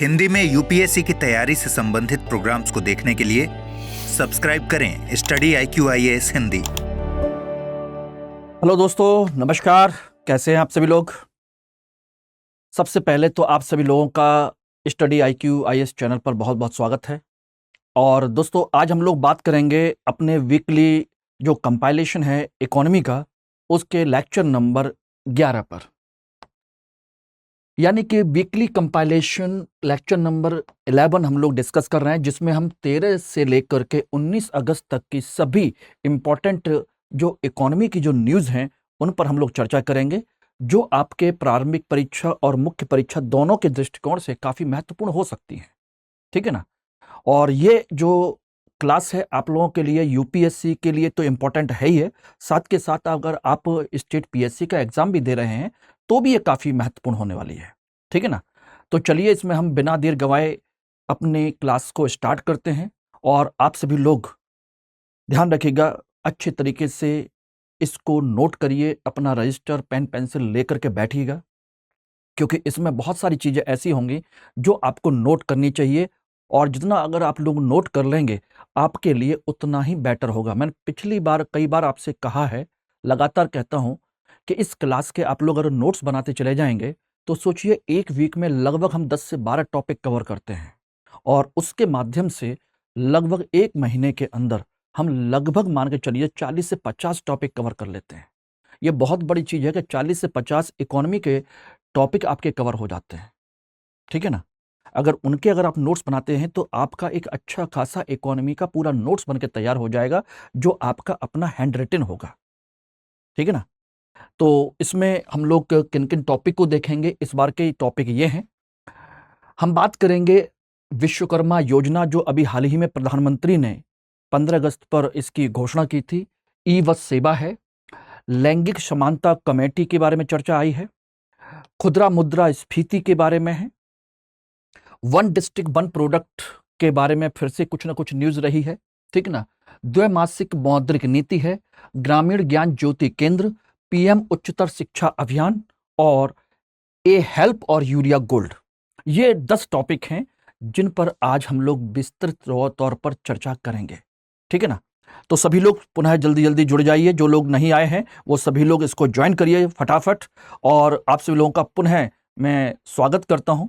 हिंदी में यूपीएससी की तैयारी से संबंधित प्रोग्राम्स को देखने के लिए सब्सक्राइब करें स्टडी IQIAS हिंदी। हेलो दोस्तों, नमस्कार। कैसे हैं आप सभी लोग? सबसे पहले तो आप सभी लोगों का स्टडी IQIAS चैनल पर बहुत बहुत स्वागत है। और दोस्तों, आज हम लोग बात करेंगे अपने वीकली जो कंपाइलेशन है इकोनॉमी का, उसके लेक्चर नंबर 11 पर। यानी कि वीकली कंपाइलेशन लेक्चर नंबर 11 हम लोग डिस्कस कर रहे हैं, जिसमें हम 13 से लेकर के 19 अगस्त तक की सभी इम्पॉर्टेंट जो इकोनॉमी की जो न्यूज़ हैं उन पर हम लोग चर्चा करेंगे, जो आपके प्रारंभिक परीक्षा और मुख्य परीक्षा दोनों के दृष्टिकोण से काफ़ी महत्वपूर्ण हो सकती हैं। ठीक है ना? और ये जो क्लास है आप लोगों के लिए, यूपीएससी के लिए तो इम्पोर्टेंट है ही है, साथ के साथ अगर आप स्टेट पीएससी का एग्ज़ाम भी दे रहे हैं तो भी ये काफ़ी महत्वपूर्ण होने वाली है। ठीक है ना? तो चलिए, इसमें हम बिना देर गवाए अपनी क्लास को स्टार्ट करते हैं। और आप सभी लोग ध्यान रखिएगा, अच्छे तरीके से इसको नोट करिए, अपना रजिस्टर पेन पेंसिल लेकर के बैठिएगा, क्योंकि इसमें बहुत सारी चीज़ें ऐसी होंगी जो आपको नोट करनी चाहिए। और जितना अगर आप लोग नोट कर लेंगे आपके लिए उतना ही बेटर होगा। मैंने पिछली बार कई बार आपसे कहा है, लगातार कहता हूं कि इस क्लास के आप लोग अगर नोट्स बनाते चले जाएंगे तो सोचिए एक वीक में लगभग हम 10 से 12 टॉपिक कवर करते हैं, और उसके माध्यम से लगभग एक महीने के अंदर हम लगभग मान के चलिए 40 से 50 टॉपिक कवर कर लेते हैं। ये बहुत बड़ी चीज़ है कि 40 से 50 इकोनॉमी के टॉपिक आपके कवर हो जाते हैं। ठीक है ना? अगर आप नोट्स बनाते हैं तो आपका एक अच्छा खासा इकोनॉमी का पूरा नोट्स बन के तैयार हो जाएगा, जो आपका अपना हैंड रिटन होगा। ठीक है ना? तो इसमें हम लोग किन किन टॉपिक को देखेंगे, इस बार के टॉपिक ये हैं। हम बात करेंगे विश्वकर्मा योजना, जो अभी हाल ही में प्रधानमंत्री ने 15 अगस्त पर इसकी घोषणा की थी। ई बस सेवा है, लैंगिक समानता कमेटी के बारे में चर्चा आई है, खुदरा मुद्रा स्फीति के बारे में है, वन डिस्ट्रिक्ट वन प्रोडक्ट के बारे में फिर से कुछ ना कुछ न्यूज रही है। ठीक ना? द्वैमासिक मौद्रिक नीति है, ग्रामीण ज्ञान ज्योति केंद्र, पीएम उच्चतर शिक्षा अभियान, और ए हेल्प और यूरिया गोल्ड। ये 10 टॉपिक हैं जिन पर आज हम लोग विस्तृत तौर पर चर्चा करेंगे। ठीक है ना? तो सभी लोग पुनः जल्दी जल्दी जुड़ जाइए। जो लोग नहीं आए हैं वो सभी लोग इसको ज्वाइन करिए फटाफट। और आप सभी लोगों का पुनः मैं स्वागत करता हूं,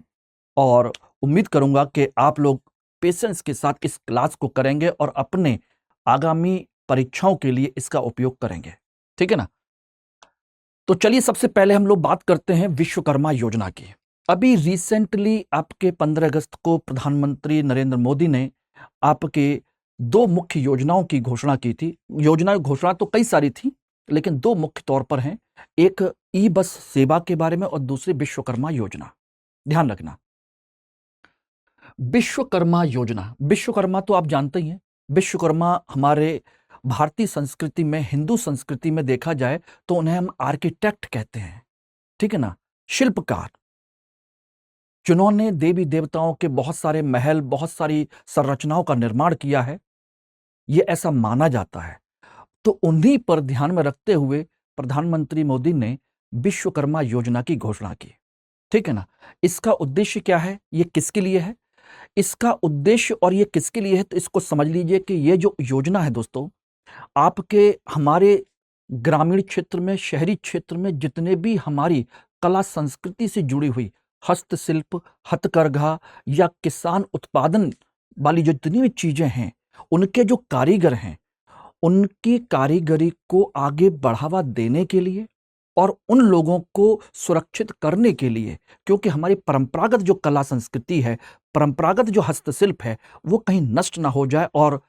और उम्मीद करूंगा कि आप लोग पेशेंस के साथ इस क्लास को करेंगे और अपने आगामी परीक्षाओं के लिए इसका उपयोग करेंगे। ठीक है ना? तो चलिए, सबसे पहले हम लोग बात करते हैं विश्वकर्मा योजना की। अभी रिसेंटली आपके 15 अगस्त को प्रधानमंत्री नरेंद्र मोदी ने आपके 2 मुख्य योजनाओं की घोषणा की थी। घोषणा तो कई सारी थी, लेकिन 2 मुख्य तौर पर हैं। एक ई बस सेवा के बारे में और दूसरी विश्वकर्मा योजना। ध्यान रखना, विश्वकर्मा योजना, विश्वकर्मा तो आप जानते ही हैं। विश्वकर्मा हमारे भारतीय संस्कृति में, हिंदू संस्कृति में देखा जाए तो उन्हें हम आर्किटेक्ट कहते हैं। ठीक है ना? शिल्पकार, जिन्होंने देवी देवताओं के बहुत सारे महल, बहुत सारी संरचनाओं का निर्माण किया है, ये ऐसा माना जाता है। तो उन्हीं पर ध्यान में रखते हुए प्रधानमंत्री मोदी ने विश्वकर्मा योजना की घोषणा की। ठीक है ना? इसका उद्देश्य क्या है, ये किसके लिए है, इसका उद्देश्य और ये किसके लिए है, तो इसको समझ लीजिए कि ये जो योजना है दोस्तों, आपके हमारे ग्रामीण क्षेत्र में, शहरी क्षेत्र में जितने भी हमारी कला संस्कृति से जुड़ी हुई हस्तशिल्प, हथकरघा या किसान उत्पादन वाली जो जितनी भी चीजें हैं, उनके जो कारीगर हैं, उनकी कारीगरी को आगे बढ़ावा देने के लिए और उन लोगों को सुरक्षित करने के लिए, क्योंकि हमारी परंपरागत जो कला संस्कृति है, परंपरागत जो हस्तशिल्प है, वो कहीं नष्ट ना हो जाए और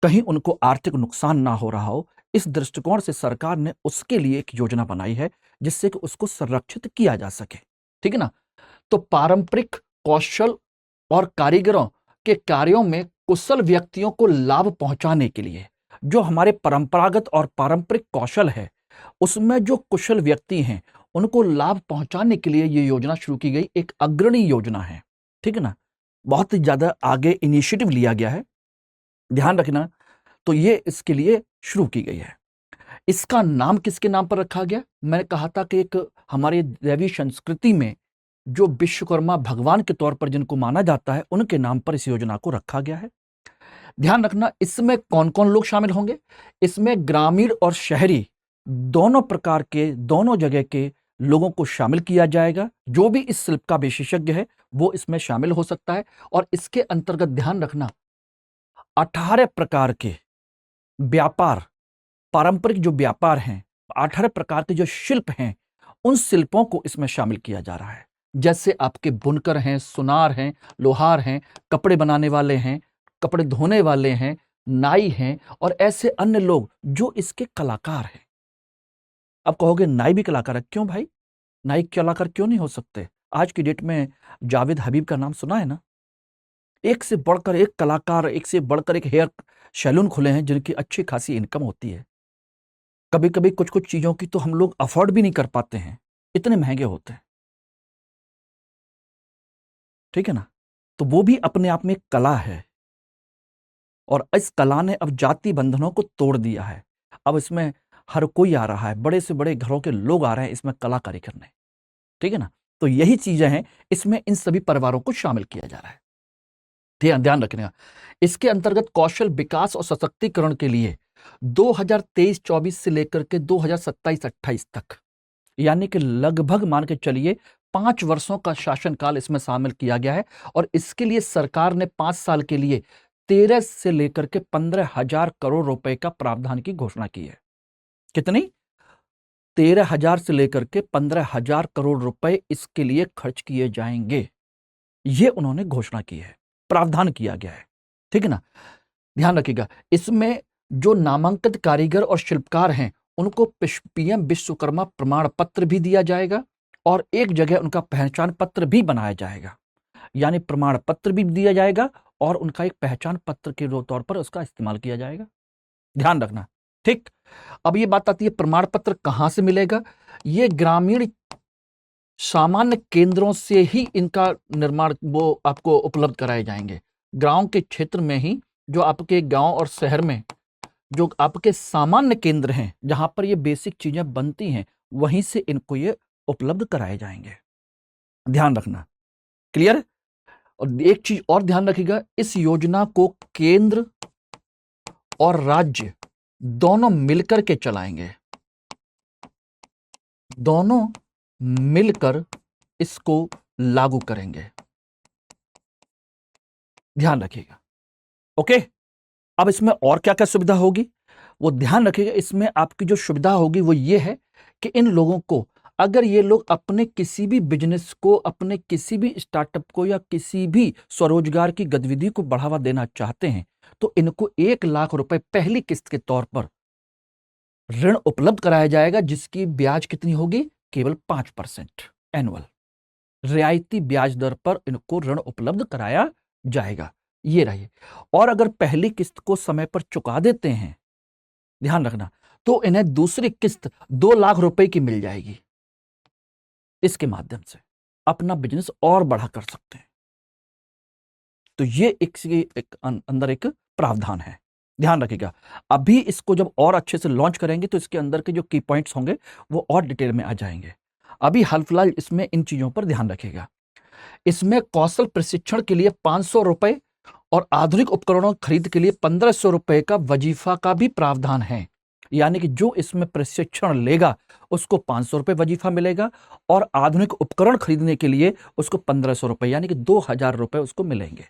कहीं उनको आर्थिक नुकसान ना हो रहा हो। इस दृष्टिकोण से सरकार ने उसके लिए एक योजना बनाई है, जिससे कि उसको संरक्षित किया जा सके। ठीक है ना? तो पारंपरिक कौशल और कारीगरों के कार्यों में कुशल व्यक्तियों को लाभ पहुंचाने के लिए, जो हमारे परंपरागत और पारंपरिक कौशल है, उसमें जो कुशल व्यक्ति हैं उनको लाभ पहुंचाने के लिए ये योजना शुरू की गई। एक अग्रणी योजना है। ठीक है ना? बहुत ही ज्यादा आगे इनिशिएटिव लिया गया है, ध्यान रखना। तो ये इसके लिए शुरू की गई है। इसका नाम किसके नाम पर रखा गया? मैंने कहा था कि एक हमारी दैवीय संस्कृति में जो विश्वकर्मा भगवान के तौर पर जिनको माना जाता है, उनके नाम पर इस योजना को रखा गया है। ध्यान रखना, इसमें कौन कौन लोग शामिल होंगे? इसमें ग्रामीण और शहरी दोनों प्रकार के, दोनों जगह के लोगों को शामिल किया जाएगा। जो भी इस शिल्प का विशेषज्ञ है वो इसमें शामिल हो सकता है। और इसके अंतर्गत ध्यान रखना, 18 प्रकार के व्यापार, पारंपरिक जो व्यापार हैं, 18 प्रकार के जो शिल्प हैं, उन शिल्पों को इसमें शामिल किया जा रहा है। जैसे आपके बुनकर हैं, सुनार हैं, लोहार हैं, कपड़े बनाने वाले हैं, कपड़े धोने वाले हैं, नाई हैं और ऐसे अन्य लोग जो इसके कलाकार हैं। अब कहोगे नाई भी कलाकार है, क्यों भाई? नाई कलाकार क्यों नहीं हो सकते? आज की डेट में जावेद हबीब का नाम सुना है ना? एक से बढ़कर एक कलाकार, एक से बढ़कर एक हेयर सैलून खुले हैं जिनकी अच्छी खासी इनकम होती है। कभी कभी कुछ कुछ चीजों की तो हम लोग अफोर्ड भी नहीं कर पाते हैं, इतने महंगे होते हैं। ठीक है ना? तो वो भी अपने आप में एक कला है और इस कला ने अब जाति बंधनों को तोड़ दिया है। अब इसमें हर कोई आ रहा है, बड़े से बड़े घरों के लोग आ रहे हैं इसमें कलाकारी करने। ठीक है ना? तो यही चीजें हैं, इसमें इन सभी परिवारों को शामिल किया जा रहा है। ध्यान रखने का, इसके अंतर्गत कौशल विकास और सशक्तिकरण के लिए 2023-24 से लेकर के 2027-28 तक, यानी कि लगभग मान के चलिए 5 वर्षों का शासनकाल इसमें शामिल किया गया है। और इसके लिए सरकार ने 5 साल के लिए 13 से लेकर के 15,000 करोड़ रुपए का प्रावधान की घोषणा की है। कितनी? 13,000 से लेकर के 15,000 करोड़ रुपए इसके लिए खर्च किए जाएंगे, ये उन्होंने घोषणा की है, प्रावधान किया गया है। ठीक है ना? ध्यान रखिएगा, इसमें जो नामांकित कारीगर और शिल्पकार हैं उनको पीएम विश्वकर्मा प्रमाण पत्र भी दिया जाएगा और एक जगह उनका पहचान पत्र भी बनाया जाएगा। यानी प्रमाण पत्र भी दिया जाएगा और उनका एक पहचान पत्र के तौर पर उसका इस्तेमाल किया जाएगा। ध्यान रखना। ठीक, अब ये बात आती है प्रमाण पत्र कहां से मिलेगा? ये ग्रामीण सामान्य केंद्रों से ही इनका निर्माण वो आपको उपलब्ध कराए जाएंगे। गांव के क्षेत्र में ही, जो आपके गांव और शहर में जो आपके सामान्य केंद्र हैं जहां पर ये बेसिक चीजें बनती हैं, वहीं से इनको ये उपलब्ध कराए जाएंगे। ध्यान रखना। क्लियर? और एक चीज और ध्यान रखिएगा, इस योजना को केंद्र और राज्य दोनों मिलकर के चलाएंगे, दोनों मिलकर इसको लागू करेंगे। ध्यान रखिएगा। ओके, अब इसमें और क्या क्या सुविधा होगी वो ध्यान रखिएगा। इसमें आपकी जो सुविधा होगी वो ये है कि इन लोगों को, अगर ये लोग अपने किसी भी बिजनेस को, अपने किसी भी स्टार्टअप को या किसी भी स्वरोजगार की गतिविधि को बढ़ावा देना चाहते हैं, तो इनको 1 लाख रुपए पहली किस्त के तौर पर ऋण उपलब्ध कराया जाएगा, जिसकी ब्याज कितनी होगी? केवल 5% एनुअल रियायती ब्याज दर पर इनको ऋण उपलब्ध कराया जाएगा। ये रही। और अगर पहली किस्त को समय पर चुका देते हैं, ध्यान रखना, तो इन्हें दूसरी किस्त 2 लाख रुपए की मिल जाएगी। इसके माध्यम से अपना बिजनेस और बढ़ा कर सकते हैं। तो ये एक अंदर एक प्रावधान है। ध्यान रखिएगा, अभी इसको जब और अच्छे से लॉन्च करेंगे तो इसके अंदर के जो की पॉइंट्स होंगे वो और डिटेल में आ जाएंगे। अभी हाल फिलहाल इसमें इन चीजों पर ध्यान रखिएगा। इसमें कौशल प्रशिक्षण के लिए 500 रुपए और आधुनिक उपकरणों खरीद के लिए 1500 रुपए का वजीफा का भी प्रावधान है। यानी कि जो इसमें प्रशिक्षण लेगा उसको 500 रुपए वजीफा मिलेगा और आधुनिक उपकरण खरीदने के लिए उसको 1500 रुपए, यानी कि 2000 रुपए उसको मिलेंगे।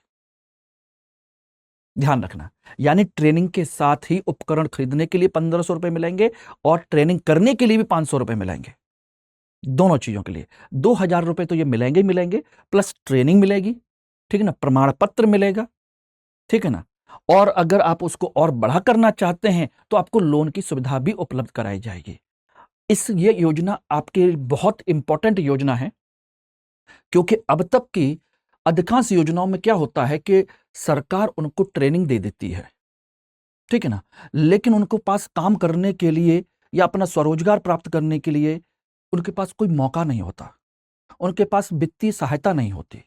ध्यान रखना, यानी ट्रेनिंग के साथ ही उपकरण खरीदने के लिए 1500 रुपए मिलेंगे और ट्रेनिंग करने के लिए भी 500 रुपए मिलेंगे। दोनों चीजों के लिए 2000 रुपए तो ये मिलेंगे ही मिलेंगे, प्लस ट्रेनिंग मिलेगी। ठीक है ना? प्रमाण पत्र मिलेगा। ठीक है ना? और अगर आप उसको और बढ़ा करना चाहते हैं तो आपको लोन की सुविधा भी उपलब्ध कराई जाएगी। ये योजना आपके बहुत इंपॉर्टेंट योजना है, क्योंकि अब तक की अधिकांश योजनाओं में क्या होता है कि सरकार उनको ट्रेनिंग दे देती है, ठीक है ना, लेकिन उनको पास काम करने के लिए या अपना स्वरोजगार प्राप्त करने के लिए उनके पास कोई मौका नहीं होता, उनके पास वित्तीय सहायता नहीं होती।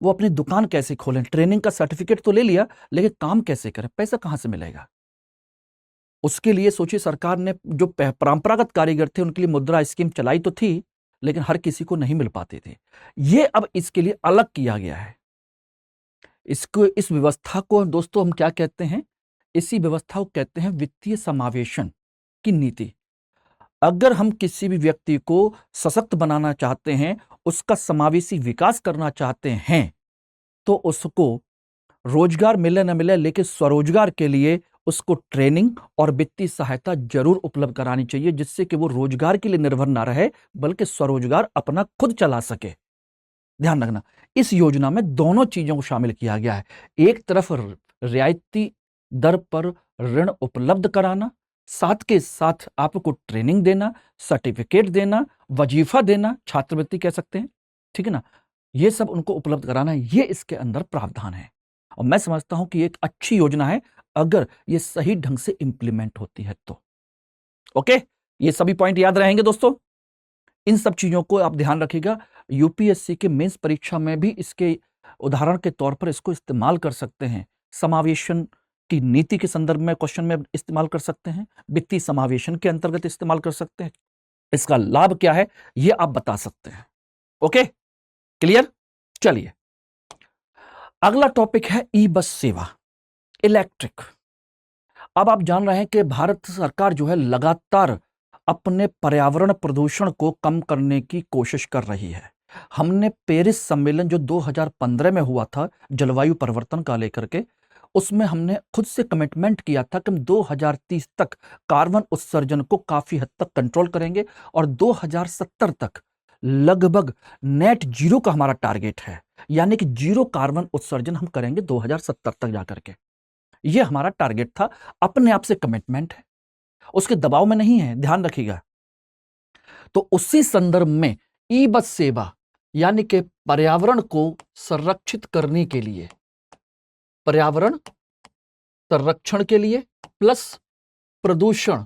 वो अपनी दुकान कैसे खोलें? ट्रेनिंग का सर्टिफिकेट तो ले लिया, लेकिन काम कैसे करें? पैसा कहां से मिलेगा? उसके लिए सोचिए, सरकार ने जो परंपरागत कारीगर थे उनके लिए मुद्रा स्कीम चलाई तो थी, लेकिन हर किसी को नहीं मिल पाते थे। ये अब इसके लिए अलग किया गया है। इसको, इस व्यवस्था को दोस्तों हम क्या कहते हैं? इसी व्यवस्था को कहते हैं वित्तीय समावेशन की नीति। अगर हम किसी भी व्यक्ति को सशक्त बनाना चाहते हैं, उसका समावेशी विकास करना चाहते हैं, तो उसको रोजगार मिले न मिले, लेकिन स्वरोजगार के लिए उसको ट्रेनिंग और वित्तीय सहायता जरूर उपलब्ध करानी चाहिए, जिससे कि वो रोजगार के लिए निर्भर ना रहे, बल्कि स्वरोजगार अपना खुद चला सके। ध्यान रखना, इस योजना में दोनों चीजों को शामिल किया गया है। एक तरफ रियायती दर पर ऋण उपलब्ध कराना, साथ के साथ आपको ट्रेनिंग देना, सर्टिफिकेट देना, वजीफा देना, छात्रवृत्ति कह सकते हैं, ठीक है ना, ये सब उनको उपलब्ध कराना, ये इसके अंदर प्रावधान है। और मैं समझता हूं कि ये एक अच्छी योजना है अगर ये सही ढंग से इंप्लीमेंट होती है तो। ओके, ये सभी पॉइंट याद रहेंगे दोस्तों। इन सब चीजों को आप ध्यान रखिएगा। यूपीएससी के मेंस परीक्षा में भी इसके उदाहरण के तौर पर इसको इस्तेमाल कर सकते हैं। समावेशन की नीति के संदर्भ में क्वेश्चन में इस्तेमाल कर सकते हैं, वित्तीय समावेशन के अंतर्गत इस्तेमाल कर सकते हैं। इसका लाभ क्या है ये आप बता सकते हैं। Okay, clear? चलिए, अगला टॉपिक है ई बस सेवा, इलेक्ट्रिक। अब आप जान रहे हैं कि भारत सरकार जो है लगातार अपने पर्यावरण प्रदूषण को कम करने की कोशिश कर रही है। हमने पेरिस सम्मेलन जो 2015 में हुआ था जलवायु परिवर्तन का लेकर के, उसमें हमने खुद से कमिटमेंट किया था कि हम 2030 तक कार्बन उत्सर्जन को काफी हद तक कंट्रोल करेंगे और 2070 तक लगभग नेट जीरो का हमारा टारगेट है, यानी कि जीरो कार्बन उत्सर्जन हम करेंगे 2070 तक जाकर के। यह हमारा टारगेट था, अपने आप से कमिटमेंट है, उसके दबाव में नहीं है, ध्यान रखिएगा। तो उसी संदर्भ में ई बस सेवा यानी कि पर्यावरण को संरक्षित करने के लिए, पर्यावरण संरक्षण के लिए प्लस प्रदूषण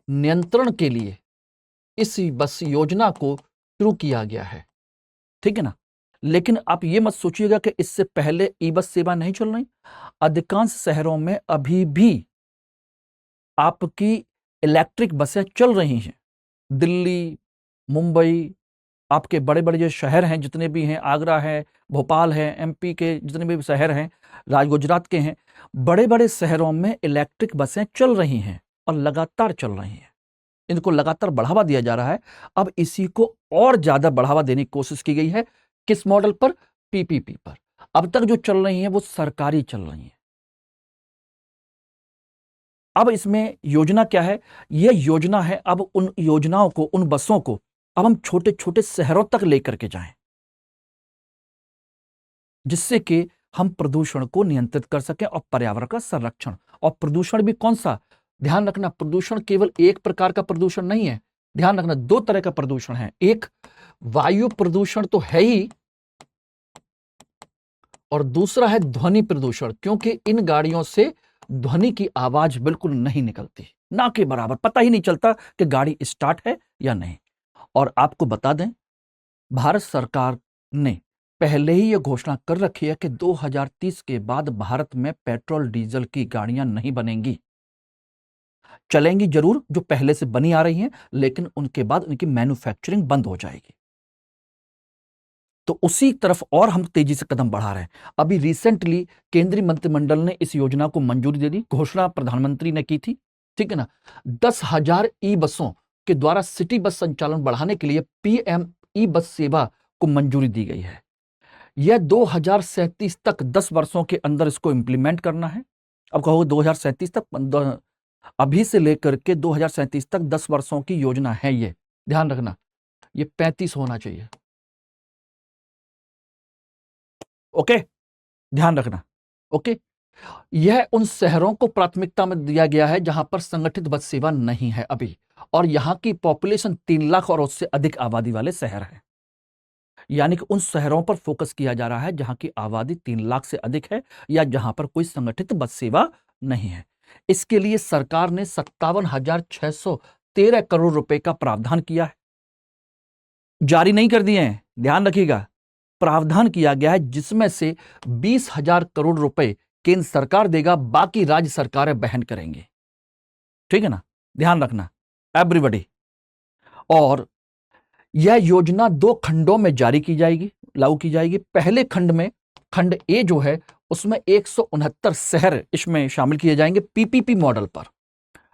नियंत्रण के लिए इस बस योजना को शुरू किया गया है, ठीक है ना। लेकिन आप ये मत सोचिएगा कि इससे पहले ई बस सेवा नहीं चल रही। अधिकांश शहरों में अभी भी आपकी इलेक्ट्रिक बसें चल रही हैं। दिल्ली, मुंबई, आपके बड़े बड़े जो शहर हैं जितने भी हैं, आगरा है, भोपाल है, एमपी के जितने भी शहर हैं, गुजरात के हैं, बड़े बड़े शहरों में इलेक्ट्रिक बसें चल रही हैं और लगातार चल रही हैं। इनको लगातार बढ़ावा दिया जा रहा है। अब इसी को और ज्यादा बढ़ावा देने की कोशिश की गई है। किस मॉडल पर? पीपीपी पर। अब तक जो चल रही हैं वो सरकारी चल रही हैं। अब इसमें योजना क्या है? यह योजना है अब उन योजनाओं को, उन बसों को अब हम छोटे छोटे शहरों तक लेकर के जाएं, जिससे कि हम प्रदूषण को नियंत्रित कर सकें और पर्यावरण का संरक्षण। और प्रदूषण भी कौन सा? ध्यान रखना, प्रदूषण केवल एक प्रकार का प्रदूषण नहीं है। ध्यान रखना, दो तरह का प्रदूषण है। एक वायु प्रदूषण तो है ही, और दूसरा है ध्वनि प्रदूषण, क्योंकि इन गाड़ियों से ध्वनि की आवाज बिल्कुल नहीं निकलती, ना के बराबर, पता ही नहीं चलता कि गाड़ी स्टार्ट है या नहीं। और आपको बता दें, भारत सरकार ने पहले ही यह घोषणा कर रखी है कि 2030 के बाद भारत में पेट्रोल डीजल की गाड़ियां नहीं बनेंगी। चलेंगी जरूर, जो पहले से बनी आ रही हैं, लेकिन उनके बाद उनकी मैन्युफैक्चरिंग बंद हो जाएगी। तो उसी तरफ और हम तेजी से कदम बढ़ा रहे हैं। अभी रिसेंटली केंद्रीय मंत्रिमंडल ने इस योजना को मंजूरी दे दी, घोषणा प्रधानमंत्री ने की थी, ठीक है ना। 10,000 ई बसों के द्वारा सिटी बस संचालन बढ़ाने के लिए पीएम ई बस सेवा को मंजूरी दी गई है। यह 2037 तक 10 वर्षों के अंदर इसको इंप्लीमेंट करना है। अब कहोगे 2037 तक, अभी से लेकर के 2037 तक 10 वर्षों की योजना है ये। ध्यान रखना, ये 35 होना चाहिए। ओके, ध्यान रखना। ओके, यह उन शहरों को प्राथमिकता में दिया गया है जहां पर संगठित बस सेवा नहीं है अभी, और यहां की पॉपुलेशन 3 लाख और उससे अधिक आबादी वाले शहर हैं। यानी कि उन शहरों पर फोकस किया जा रहा है जहां की आबादी 3 लाख से अधिक है या जहां पर कोई संगठित बस सेवा नहीं है। इसके लिए सरकार ने 57,613 करोड़ रुपए का प्रावधान किया है, जारी नहीं कर दिए हैं, ध्यान रखिएगा, प्रावधान किया गया है, जिसमें से 20,000 करोड़ रुपए केंद्र सरकार देगा, बाकी राज्य सरकारें वहन करेंगे, ठीक है ना, ध्यान रखना एवरीबॉडी। और यह योजना 2 खंडों में जारी की जाएगी, लागू की जाएगी। पहले खंड में, खंड ए जो है, उसमें 169 शहर इसमें शामिल किए जाएंगे पीपीपी मॉडल पर।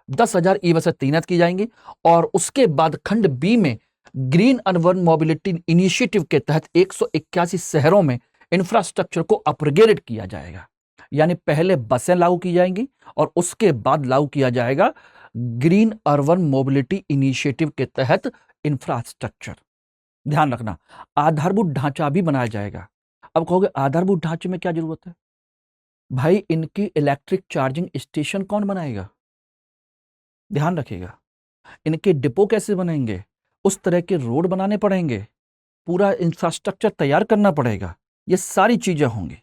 10,000 ई बसें तैनात की जाएंगी। और उसके बाद खंड बी में ग्रीन अर्बन मोबिलिटी इनिशिएटिव के तहत 181 शहरों में इंफ्रास्ट्रक्चर को अपग्रेड किया जाएगा। यानी पहले बसें लागू की जाएंगी और उसके बाद लागू किया जाएगा ग्रीन अर्बन मोबिलिटी इनिशिएटिव के तहत इंफ्रास्ट्रक्चर। ध्यान रखना, आधारभूत ढांचा भी बनाया जाएगा। अब कहोगे आधारभूत ढांचे में क्या जरूरत है भाई? इनकी इलेक्ट्रिक चार्जिंग स्टेशन कौन बनाएगा? ध्यान रखिएगा, इनके डिपो कैसे बनेंगे? उस तरह के रोड बनाने पड़ेंगे, पूरा इंफ्रास्ट्रक्चर तैयार करना पड़ेगा। ये सारी चीजें होंगी,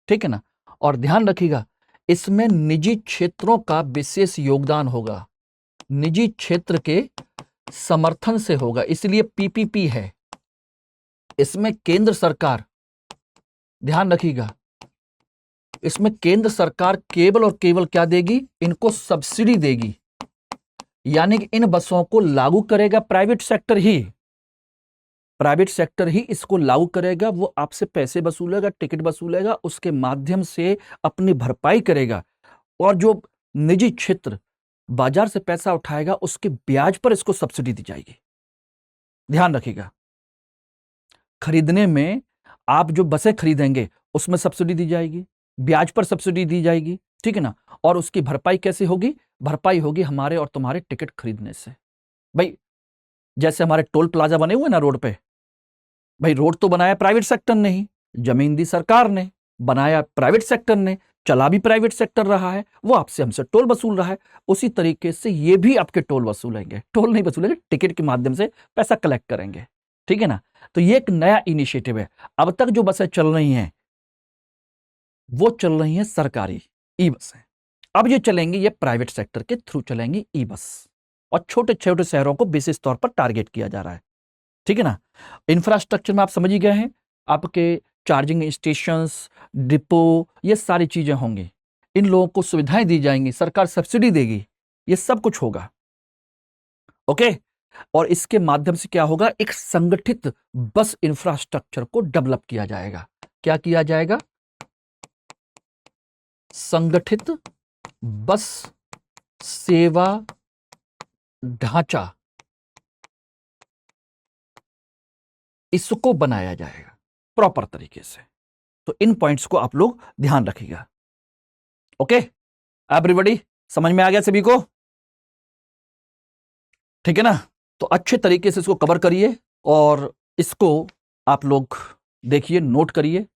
ठीक है ना। और ध्यान रखिएगा, इसमें निजी क्षेत्रों का विशेष योगदान होगा, निजी क्षेत्र के समर्थन से होगा, इसलिए पीपीपी है। इसमें केंद्र सरकार, ध्यान रखिएगा, इसमें केंद्र सरकार केवल और केवल क्या देगी? इनको सब्सिडी देगी। यानी कि इन बसों को लागू करेगा प्राइवेट सेक्टर ही, प्राइवेट सेक्टर ही इसको लागू करेगा। वो आपसे पैसे वसूलेगा, टिकट वसूलेगा, उसके माध्यम से अपनी भरपाई करेगा। और जो निजी क्षेत्र बाजार से पैसा उठाएगा, उसके ब्याज पर इसको सब्सिडी दी जाएगी। ध्यान रखिएगा, खरीदने में आप जो बसें खरीदेंगे उसमें सब्सिडी दी जाएगी, ब्याज पर सब्सिडी दी जाएगी, ठीक है ना। और उसकी भरपाई कैसे होगी? भरपाई होगी हमारे और तुम्हारे टिकट खरीदने से। भाई जैसे हमारे टोल प्लाजा बने हुए ना रोड पे, भाई रोड तो बनाया प्राइवेट सेक्टर ने ही, जमीन दी सरकार ने, बनाया प्राइवेट सेक्टर ने, चला भी प्राइवेट सेक्टर रहा है, वो आपसे हमसे टोल वसूल रहा है। उसी तरीके से ये भी आपके टोल वसूलेंगे, टोल नहीं वसूलेंगे, टिकट के माध्यम से पैसा कलेक्ट करेंगे, ठीक है ना। तो ये एक नया इनिशिएटिव है। अब तक जो बसें चल रही हैं वो चल रही हैं सरकारी ई बसें, अब ये चलेंगी, ये प्राइवेट सेक्टर के थ्रू चलेंगी ई बस। और छोटे छोटे शहरों को विशेष तौर पर टारगेट किया जा रहा है, ठीक है ना। इंफ्रास्ट्रक्चर में आप समझ ही गए हैं, आपके चार्जिंग स्टेशंस, डिपो, ये सारी चीजें होंगी। इन लोगों को सुविधाएं दी जाएंगी, सरकार सब्सिडी देगी, ये सब कुछ होगा, ओके। और इसके माध्यम से क्या होगा? एक संगठित बस इंफ्रास्ट्रक्चर को डेवलप किया जाएगा। क्या किया जाएगा? संगठित बस सेवा ढांचा, इसको बनाया जाएगा प्रॉपर तरीके से। तो इन पॉइंट्स को आप लोग ध्यान रखिएगा, ओके। एवरीबॉडी समझ में आ गया सभी को? ठीक है ना। तो अच्छे तरीके से इसको कवर करिए और इसको आप लोग देखिए, नोट करिए,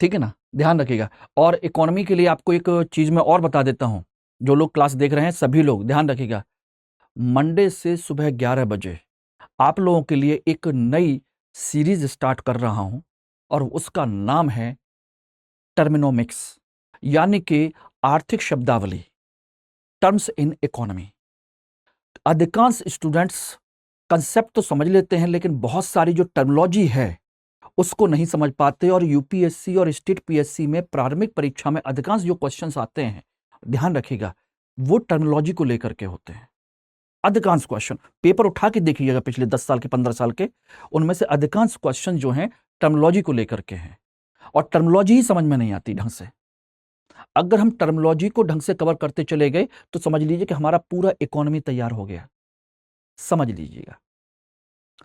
ठीक है ना, ध्यान रखिएगा। और इकोनॉमी के लिए आपको एक चीज मैं और बता देता हूं, जो लोग क्लास देख रहे हैं सभी लोग ध्यान रखिएगा। मंडे से सुबह 11 बजे आप लोगों के लिए एक नई सीरीज स्टार्ट कर रहा हूं और उसका नाम है टर्मिनोमिक्स, यानी कि आर्थिक शब्दावली, टर्म्स इन इकोनॉमी। अधिकांश स्टूडेंट्स कंसेप्ट तो समझ लेते हैं, लेकिन बहुत सारी जो टर्मिनोलॉजी है उसको नहीं समझ पाते। और यूपीएससी और स्टेट पीएससी में प्रारंभिक परीक्षा में अधिकांश जो क्वेश्चंस आते हैं, ध्यान रखिएगा, वो टर्मिनोलॉजी को लेकर के होते हैं। अधिकांश क्वेश्चन पेपर उठा के देखिएगा, पिछले 10 साल के, 15 साल के, उनमें से अधिकांश क्वेश्चन जो हैं टर्मिनोलॉजी को लेकर के हैं। और टर्मिनोलॉजी ही समझ में नहीं आती ढंग से। अगर हम टर्मिनोलॉजी को ढंग से कवर करते चले गए तो समझ लीजिए कि हमारा पूरा इकोनॉमी तैयार हो गया, समझ लीजिएगा।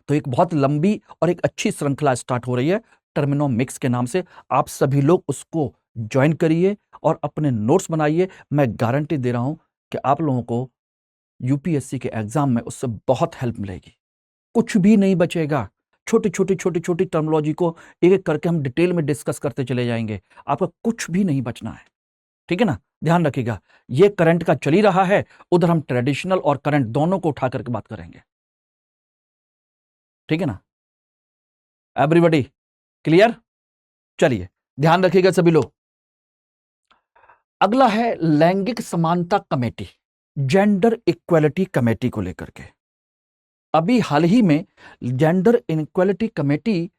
तो एक बहुत लंबी और एक अच्छी श्रृंखला स्टार्ट हो रही है टर्मिनोमिक्स के नाम से। आप सभी लोग उसको ज्वाइन करिए और अपने नोट्स बनाइए। मैं गारंटी दे रहा हूं कि आप लोगों को यूपीएससी के एग्जाम में उससे बहुत हेल्प मिलेगी, कुछ भी नहीं बचेगा। छोटी छोटी छोटी छोटी टर्मिनोलॉजी को एक एक करके हम डिटेल में डिस्कस करते चले जाएंगे, आपका कुछ भी नहीं बचना है, ठीक है ना। ध्यान रखिएगा, ये करंट का चल ही रहा है, उधर हम ट्रेडिशनल और करंट दोनों को उठा करके बात करेंगे, ठीक है ना। Everybody clear? चलिए ध्यान रखिएगा सभी लोग। अगला है लैंगिक समानता कमेटी, जेंडर इक्वेलिटी कमेटी को लेकर के। अभी हाल ही में जेंडर इक्वेलिटी कमेटी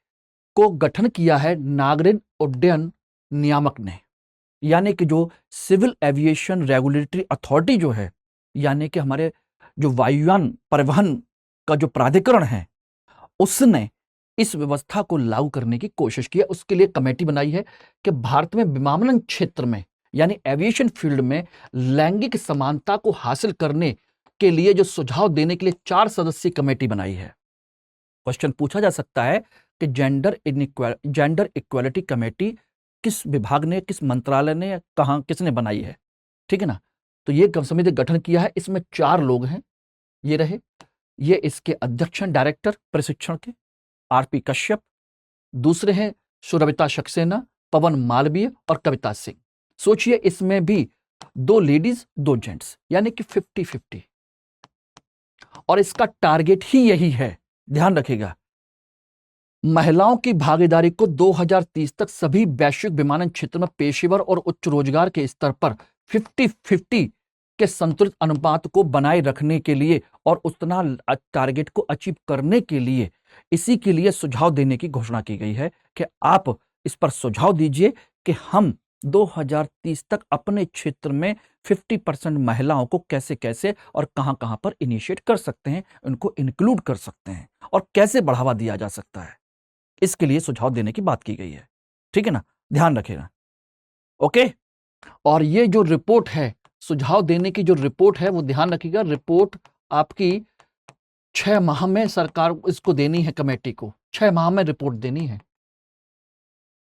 को गठन किया है नागरिक उड्डयन नियामक ने, यानी कि जो सिविल एविएशन रेगुलेटरी अथॉरिटी जो है, यानी कि हमारे जो वायुयान परिवहन का जो प्राधिकरण है, उसने इस व्यवस्था को लागू करने की कोशिश की है। उसके लिए कमेटी बनाई है कि भारत में विमानन क्षेत्र में यानी एविएशन फील्ड में लैंगिक समानता को हासिल करने के लिए जो सुझाव देने के लिए 4 सदस्यीय कमेटी बनाई है। क्वेश्चन पूछा जा सकता है कि जेंडर इक्वालिटी कमेटी किस विभाग ने, किस मंत्रालय ने, कहां, किसने बनाई है? ठीक है ना। तो ये समिति गठन किया है, इसमें 4 लोग हैं। ये रहे, ये इसके अध्यक्ष हैं डायरेक्टर प्रशिक्षण के आरपी कश्यप, दूसरे हैं सुरभिता सक्सेना, पवन मालवीय और कविता सिंह। सोचिए इसमें भी 2 लेडीज 2 जेंट्स यानी कि 50-50, और इसका टारगेट ही यही है, ध्यान रखिएगा, महिलाओं की भागीदारी को 2030 तक सभी वैश्विक विमानन क्षेत्र में पेशेवर और उच्च रोजगार के स्तर पर 50-50 के संतुलित अनुपात को बनाए रखने के लिए और उतना टारगेट को अचीव करने के लिए, इसी के लिए सुझाव देने की घोषणा की गई है कि आप इस पर सुझाव दीजिए कि हम 2030 तक अपने क्षेत्र में 50% महिलाओं को कैसे कैसे और कहां कहां पर इनिशिएट कर सकते हैं, उनको इंक्लूड कर सकते हैं और कैसे बढ़ावा दिया जा सकता है। इसके लिए सुझाव देने की बात की गई है। ठीक है ना, ध्यान रखिएगा। ओके, और ये जो रिपोर्ट है, सुझाव देने की जो रिपोर्ट है, वो ध्यान रखिएगा, रिपोर्ट आपकी 6 माह में सरकार इसको देनी है, कमेटी को 6 माह में रिपोर्ट देनी है।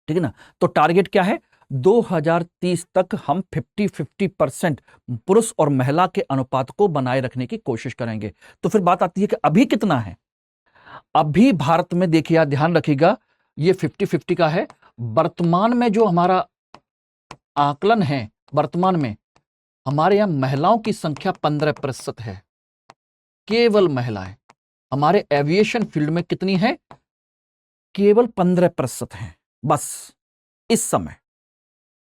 ठीक है ना। तो टारगेट क्या है? 2030 तक हम 50-50% पुरुष और महिला के अनुपात को बनाए रखने की कोशिश करेंगे। तो फिर बात आती है कि अभी कितना है? अभी भारत में देखिए, ध्यान रखिएगा, ये 50-50 का है। वर्तमान में जो हमारा आकलन है, वर्तमान में हमारे यहां महिलाओं की संख्या 15% है, केवल महिलाएं। हमारे एविएशन फील्ड में कितनी है? केवल 15% हैं बस इस समय।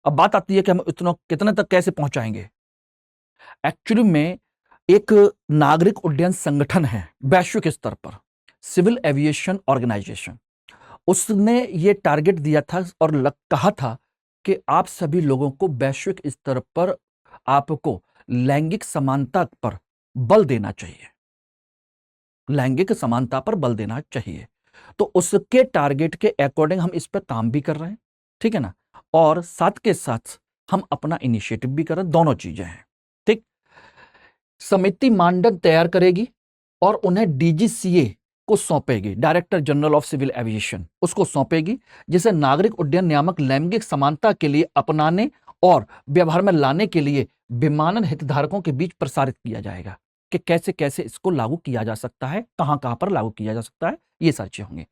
अब बात आती है कि हम इतना कितने तक कैसे पहुंचाएंगे। एक्चुअली में एक नागरिक उड्डयन संगठन है वैश्विक स्तर पर, सिविल एविएशन ऑर्गेनाइजेशन, उसने ये टारगेट दिया था और कहा था कि आप सभी लोगों को वैश्विक स्तर पर आपको लैंगिक समानता पर बल देना चाहिए, लैंगिक समानता पर बल देना चाहिए। तो उसके टारगेट के अकॉर्डिंग हम इस पर काम भी कर रहे हैं। ठीक है ना, और साथ के साथ हम अपना इनिशिएटिव भी कर रहे हैं, दोनों चीजें हैं। ठीक, समिति मानदंड तैयार करेगी और उन्हें डीजीसीए को सौंपेगी, director general of civil aviation, उसको सौंपेगी, जिसे नागरिक उड्डयन नियामक लैंगिक समानता के लिए अपनाने और व्यवहार में लाने के लिए विमानन हितधारकों के बीच प्रसारित किया जाएगा कि कैसे कैसे इसको लागू किया जा सकता है, कहां कहां पर लागू किया जा सकता है, ये सारी चीजें होंगी।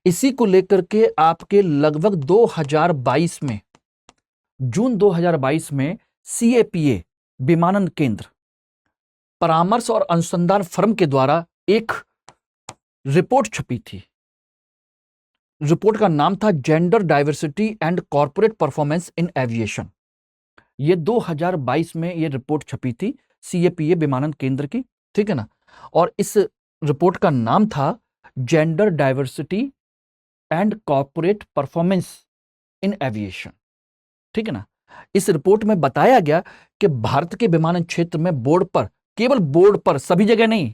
इसी को लेकर के आपके लगभग 2022 में, जून 2022 में सीएपीए विमानन केंद्र परामर्श और अनुसंधान फर्म के द्वारा एक रिपोर्ट छपी थी। रिपोर्ट का नाम था gender diversity and corporate performance in aviation. ये 2022 में ये रिपोर्ट छपी थी सीएपीए विमानन केंद्र की। ठीक है ना, और इस रिपोर्ट का नाम था gender diversity and corporate performance in aviation. ठीक है ना, इस रिपोर्ट में बताया गया कि भारत के विमानन क्षेत्र में बोर्ड पर, केवल बोर्ड पर, सभी जगह नहीं,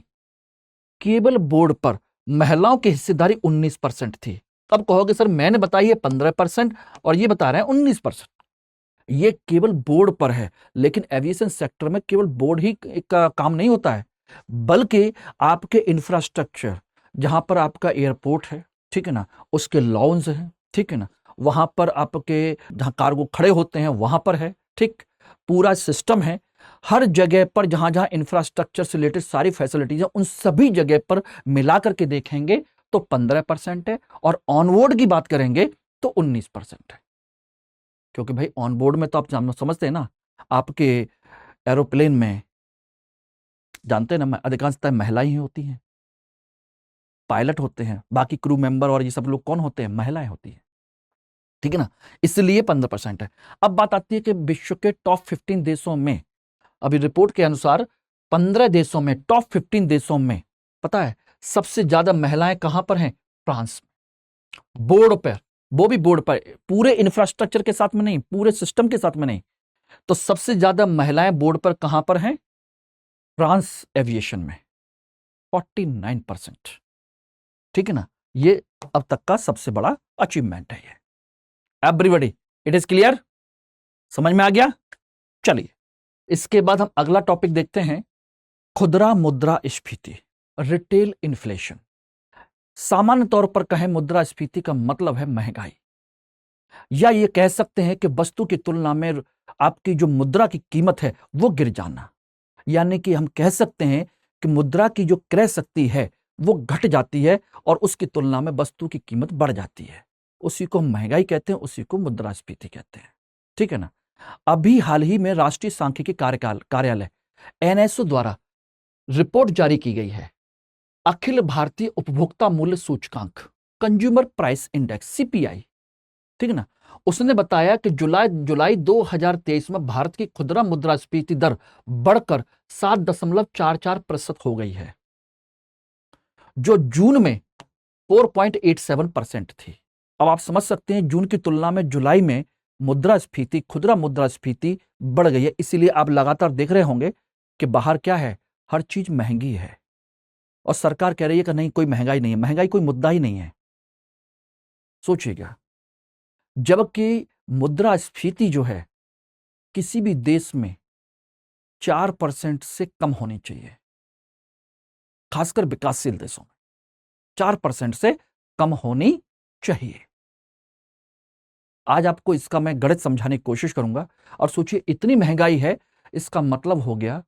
केवल बोर्ड पर महिलाओं की हिस्सेदारी 19% थी। अब कहोगे सर मैंने बताई है 15% और ये बता रहे हैं 19%। ये केवल बोर्ड पर है, लेकिन एविएशन सेक्टर में केवल बोर्ड ही का काम नहीं होता है, बल्कि आपके इंफ्रास्ट्रक्चर, जहां पर आपका एयरपोर्ट है, ठीक है ना, उसके लॉन्ज हैं, ठीक है ना, वहां पर आपके जहां कार्गो खड़े होते हैं वहां पर है, ठीक, पूरा सिस्टम है। हर जगह पर जहां जहां इंफ्रास्ट्रक्चर से रिलेटेड सारी फैसिलिटीज है, उन सभी जगह पर मिलाकर के देखेंगे तो 15% है, और ऑनबोर्ड की बात करेंगे तो 19% है। क्योंकि भाई ऑनबोर्ड में तो आप समझते हैं ना, आपके एरोप्लेन में जानते हैं ना, अधिकांशतः महिलाएं ही होती हैं, पायलट होते हैं, बाकी क्रू मेंबर और ये सब लोग कौन होते हैं? महिलाएं होती हैं। ठीक है ना, इसलिए 15% है। अब बात आती है कि विश्व के टॉप 15 देशों में, अभी रिपोर्ट के अनुसार 15 देशों में, टॉप 15 देशों में, पता है सबसे ज्यादा महिलाएं कहां पर हैं? फ्रांस में, बोर्ड पर, वो भी बोर्ड पर, पूरे इंफ्रास्ट्रक्चर के साथ में नहीं, पूरे सिस्टम के साथ में नहीं। तो सबसे ज्यादा महिलाएं बोर्ड पर कहां पर हैं? फ्रांस एविएशन में 49%। ठीक है ना, ये अब तक का सबसे बड़ा अचीवमेंट है ये। एवरीबॉडी, इट इज क्लियर, समझ में आ गया? चलिए, इसके बाद हम अगला टॉपिक देखते हैं, खुदरा मुद्रास्फीति, रिटेल इन्फ्लेशन। सामान्य तौर पर कहें मुद्रास्फीति का मतलब है महंगाई, या ये कह सकते हैं कि वस्तु की तुलना में आपकी जो मुद्रा की कीमत है वो गिर जाना। यानी कि हम कह सकते हैं कि मुद्रा की जो क्रय शक्ति है वो घट जाती है और उसकी तुलना में वस्तु की कीमत बढ़ जाती है। उसी को हम महंगाई कहते हैं, उसी को मुद्रास्फीति कहते हैं। ठीक है ना। अभी हाल ही में राष्ट्रीय सांख्यिकी कार्यालय एनएसओ द्वारा रिपोर्ट जारी की गई है, अखिल भारतीय उपभोक्ता मूल्य सूचकांक, कंज्यूमर प्राइस इंडेक्स, सीपीआई। ठीक है ना। उसने बताया कि जुलाई 2023 में भारत की खुदरा मुद्रास्फीति दर बढ़कर 7.44% हो गई है, जो जून में 4.87% थी। अब आप समझ सकते हैं जून की तुलना में जुलाई में मुद्रास्फीति, खुदरा मुद्रास्फीति बढ़ गई है। इसीलिए आप लगातार देख रहे होंगे कि बाहर क्या है, हर चीज महंगी है और सरकार कह रही है कि नहीं, कोई महंगाई नहीं है। महंगाई कोई मुद्दा ही नहीं है, सोचिएगा। जबकि मुद्रास्फीति जो है किसी भी देश में 4% से कम होनी चाहिए, खासकर विकासशील देशों में 4% से कम होनी चाहिए। आज आपको इसका मैं गणित समझाने की कोशिश करूंगा। और सोचिए, इतनी महंगाई है, इसका मतलब हो गया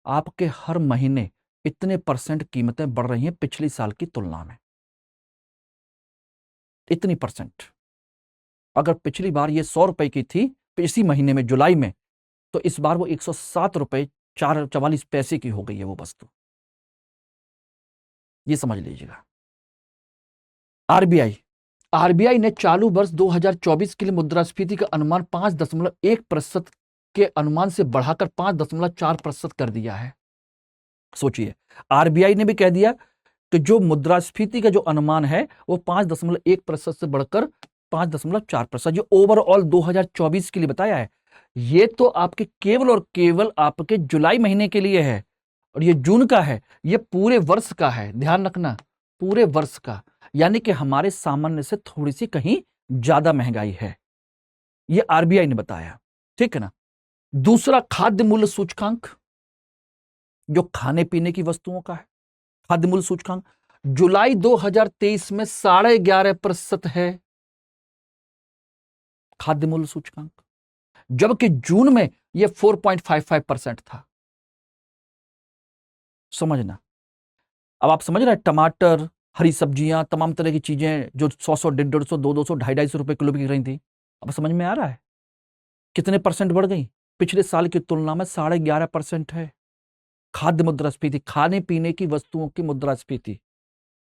आपके हर महीने इतने परसेंट कीमतें बढ़ रही हैं पिछली साल की तुलना में। इतनी परसेंट। अगर पिछली बार ये 100 रुपए की थी इसी महीने में, जुलाई में, तो इस बार वो 107 रुपए 44 पैसे की हो गई है वो वस्तु। ये समझ लीजिएगा। आरबीआई ने चालू वर्ष 2024 के लिए मुद्रास्फीति का अनुमान 5.1% के अनुमान से बढ़ाकर 5.4% कर दिया है। सोचिए, आरबीआई ने भी कह दिया कि जो मुद्रास्फीति का जो अनुमान है वो 5.1% से बढ़कर 5.4%, जो ओवरऑल 2024 के लिए बताया है। ये तो आपके केवल और केवल आपके जुलाई महीने के लिए है, और ये जून का है, ये पूरे वर्ष का है। ध्यान रखना, पूरे वर्ष का। यानी कि हमारे सामान्य से थोड़ी सी कहीं ज्यादा महंगाई है, ये आरबीआई ने बताया। ठीक है ना। दूसरा, खाद्य मूल्य सूचकांक, जो खाने पीने की वस्तुओं का है। खाद्य मूल्य सूचकांक जुलाई 2023 में 11.5% है, खाद्य मूल्य सूचकांक, जबकि जून में यह 4.55% था। समझना। अब आप समझ रहे हैं, टमाटर, हरी सब्जियां, तमाम तरह की चीजें जो 100, 150, 200, 250 रुपए किलो बिक रही थी, अब समझ में आ रहा है कितने परसेंट बढ़ गई? पिछले साल की तुलना में 11.5% है खाद्य मुद्रास्फीति, खाने पीने की वस्तुओं की मुद्रास्फीति।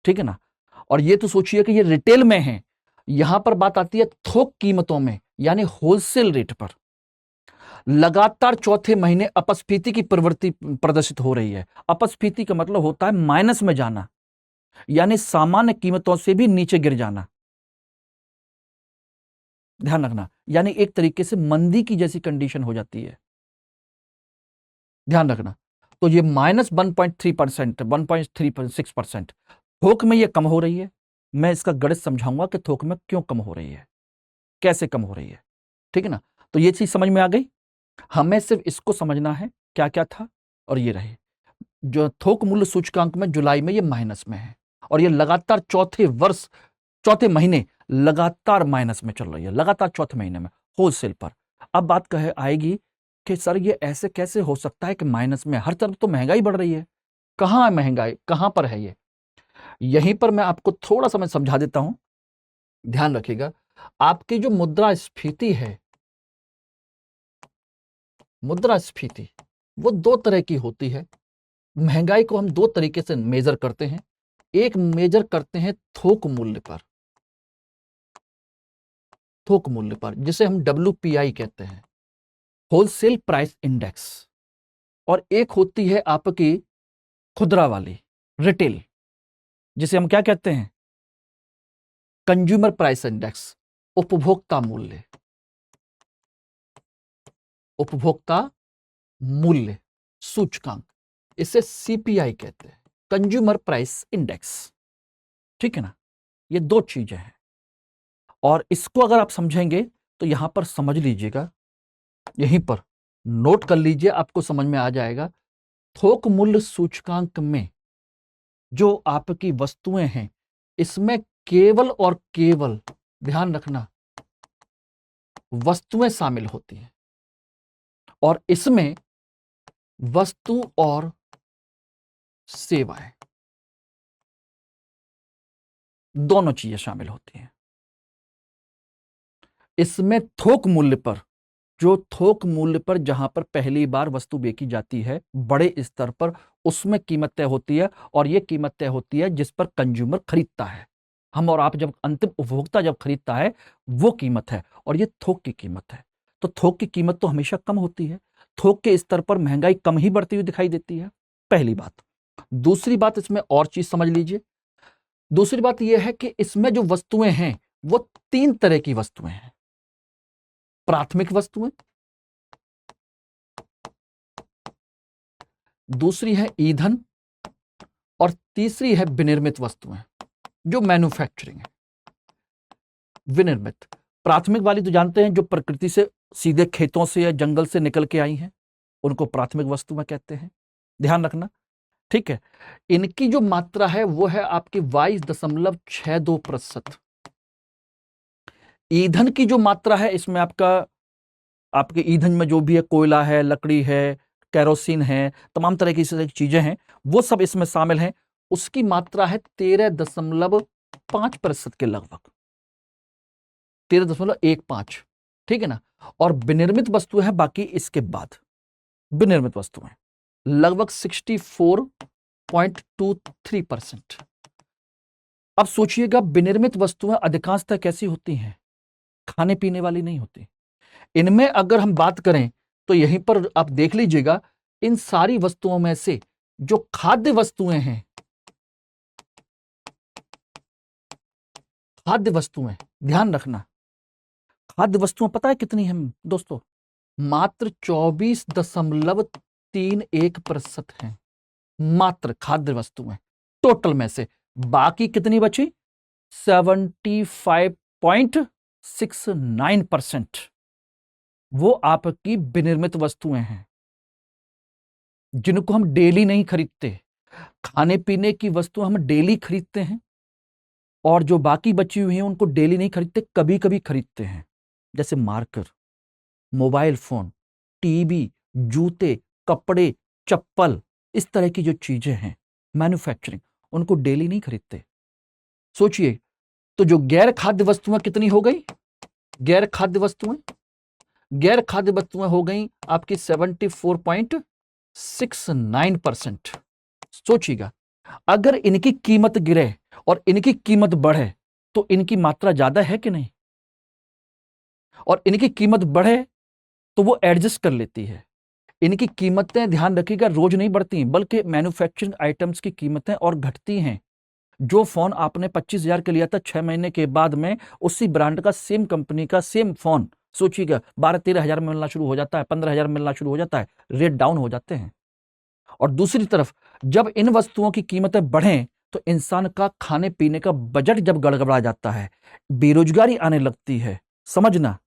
ठीक है ना। और ये तो सोचिए कि ये रिटेल में है। यहां पर बात आती है थोक कीमतों में, यानी होलसेल रेट पर। लगातार चौथे महीने अपस्फीति की प्रवृत्ति प्रदर्शित हो रही है। अपस्फीति का मतलब होता है माइनस में जाना, यानी सामान्य कीमतों से भी नीचे गिर जाना। ध्यान रखना, यानी एक तरीके से मंदी की जैसी कंडीशन हो जाती है। ध्यान रखना। तो ये -1.3%, 1.36%। थोक में ये कम हो रही है। मैं इसका गणित समझाऊंगा कि थोक में क्यों कम हो रही है, कैसे कम हो रही है। ठीक है ना। तो ये चीज समझ में आ गई। हमें सिर्फ इसको समझना है क्या क्या था, और ये रहे जो थोक मूल्य सूचकांक में जुलाई में ये माइनस में है, और ये लगातार चौथे महीने लगातार माइनस में चल रही है, लगातार चौथे महीने में होलसेल पर। अब बात कहे आएगी कि सर ये ऐसे कैसे हो सकता है कि माइनस में? हर तरफ तो महंगाई बढ़ रही है, कहां है महंगाई, कहां पर है ये? यहीं पर मैं आपको थोड़ा सा मैं समझा देता हूं, ध्यान रखिएगा। आपकी जो मुद्रास्फीति है, मुद्रास्फीति वो दो तरह की होती है। महंगाई को हम दो तरीके से मेजर करते हैं। एक मेजर करते हैं थोक मूल्य पर, थोक मूल्य पर, जिसे हम WPI कहते हैं, होलसेल प्राइस इंडेक्स। और एक होती है आपकी खुदरा वाली, रिटेल, जिसे हम क्या कहते हैं, कंज्यूमर प्राइस इंडेक्स, उपभोक्ता मूल्य, उपभोक्ता मूल्य सूचकांक। इसे CPI कहते हैं, कंज्यूमर प्राइस इंडेक्स। ठीक है ना, ये दो चीजें हैं। और इसको अगर आप समझेंगे तो यहां पर समझ लीजिएगा, यहीं पर नोट कर लीजिए, आपको समझ में आ जाएगा। थोक मूल्य सूचकांक में जो आपकी वस्तुएं हैं, इसमें केवल और केवल ध्यान रखना वस्तुएं शामिल होती हैं, और इसमें वस्तु और सेवाएं दोनों चीजें शामिल होती हैं। इसमें थोक मूल्य पर, जो थोक मूल्य पर जहां पर पहली बार वस्तु बेची जाती है बड़े स्तर पर, उसमें कीमत तय होती है, और यह कीमत तय होती है जिस पर कंज्यूमर खरीदता है। हम और आप जब, अंतिम उपभोक्ता जब खरीदता है, वो कीमत है, और ये थोक की कीमत है। तो थोक की कीमत तो हमेशा कम होती है, थोक के स्तर पर महंगाई कम ही बढ़ती हुई दिखाई देती है, पहली बात। दूसरी बात, इसमें और चीज समझ लीजिए। दूसरी बात यह है कि इसमें जो वस्तुएं हैं वो तीन तरह की वस्तुएं हैं। प्राथमिक वस्तुएं, दूसरी है ईंधन, और तीसरी है विनिर्मित वस्तुएं, जो मैन्युफैक्चरिंग है। विनिर्मित, प्राथमिक वाली तो जानते हैं, जो प्रकृति से सीधे खेतों से या जंगल से निकल के आई हैं, उनको प्राथमिक वस्तुएं कहते हैं, ध्यान रखना, ठीक है। इनकी जो मात्रा है वो है आपकी 22.62%। ईंधन की जो मात्रा है, इसमें आपके ईंधन में जो भी है, कोयला है, लकड़ी है, केरोसिन है, तमाम तरह की चीजें हैं, वो सब इसमें शामिल हैं। उसकी मात्रा है 13.5% के लगभग, 13.15, ठीक है ना। और विनिर्मित वस्तुएं हैं बाकी इसके बाद, विनिर्मित वस्तुएं लगभग 64.23%। अब सोचिएगा, विनिर्मित वस्तुएं अधिकांशतः कैसी होती हैं? खाने पीने वाली नहीं होती। इनमें अगर हम बात करें तो यहीं पर आप देख लीजिएगा, इन सारी वस्तुओं में से जो खाद्य वस्तुएं हैं, खाद्य वस्तुएं, ध्यान रखना, खाद्य वस्तुएं पता है कितनी हैं दोस्तों? मात्र 24.31% हैं, मात्र खाद्य वस्तुएं टोटल में से। बाकी कितनी बची? 75.69% वो आपकी विनिर्मित वस्तुएं हैं, जिनको हम डेली नहीं खरीदते। खाने पीने की वस्तु हम डेली खरीदते हैं, और जो बाकी बची हुई हैं उनको डेली नहीं खरीदते, कभी कभी खरीदते हैं। जैसे मार्कर, मोबाइल फोन, टीवी, जूते, कपड़े, चप्पल, इस तरह की जो चीजें हैं मैन्युफैक्चरिंग, उनको डेली नहीं खरीदते। सोचिए, तो जो गैर खाद्य वस्तुएं कितनी हो गई? गैर खाद्य वस्तुएं हो गई आपकी 74.69%। सोचिएगा, अगर इनकी कीमत गिरे और इनकी कीमत बढ़े तो इनकी मात्रा ज्यादा है कि नहीं? और इनकी कीमत बढ़े तो वो एडजस्ट कर लेती है। इनकी कीमतें, ध्यान रखिएगा, रोज नहीं बढ़ती, बल्कि मैन्युफैक्चरिंग आइटम्स की कीमतें और घटती हैं। जो फोन आपने 25,000 का लिया था, 6 महीने के बाद में उसी ब्रांड का, सेम कंपनी का सेम फोन, सोचिएगा 12-13 हजार में मिलना शुरू हो जाता है, 15,000 में मिलना शुरू हो जाता है, रेट डाउन हो जाते हैं। और दूसरी तरफ, जब इन वस्तुओं की कीमतें बढ़ें तो इंसान का खाने पीने का बजट जब गड़बड़ा जाता है, बेरोजगारी आने लगती है, समझना,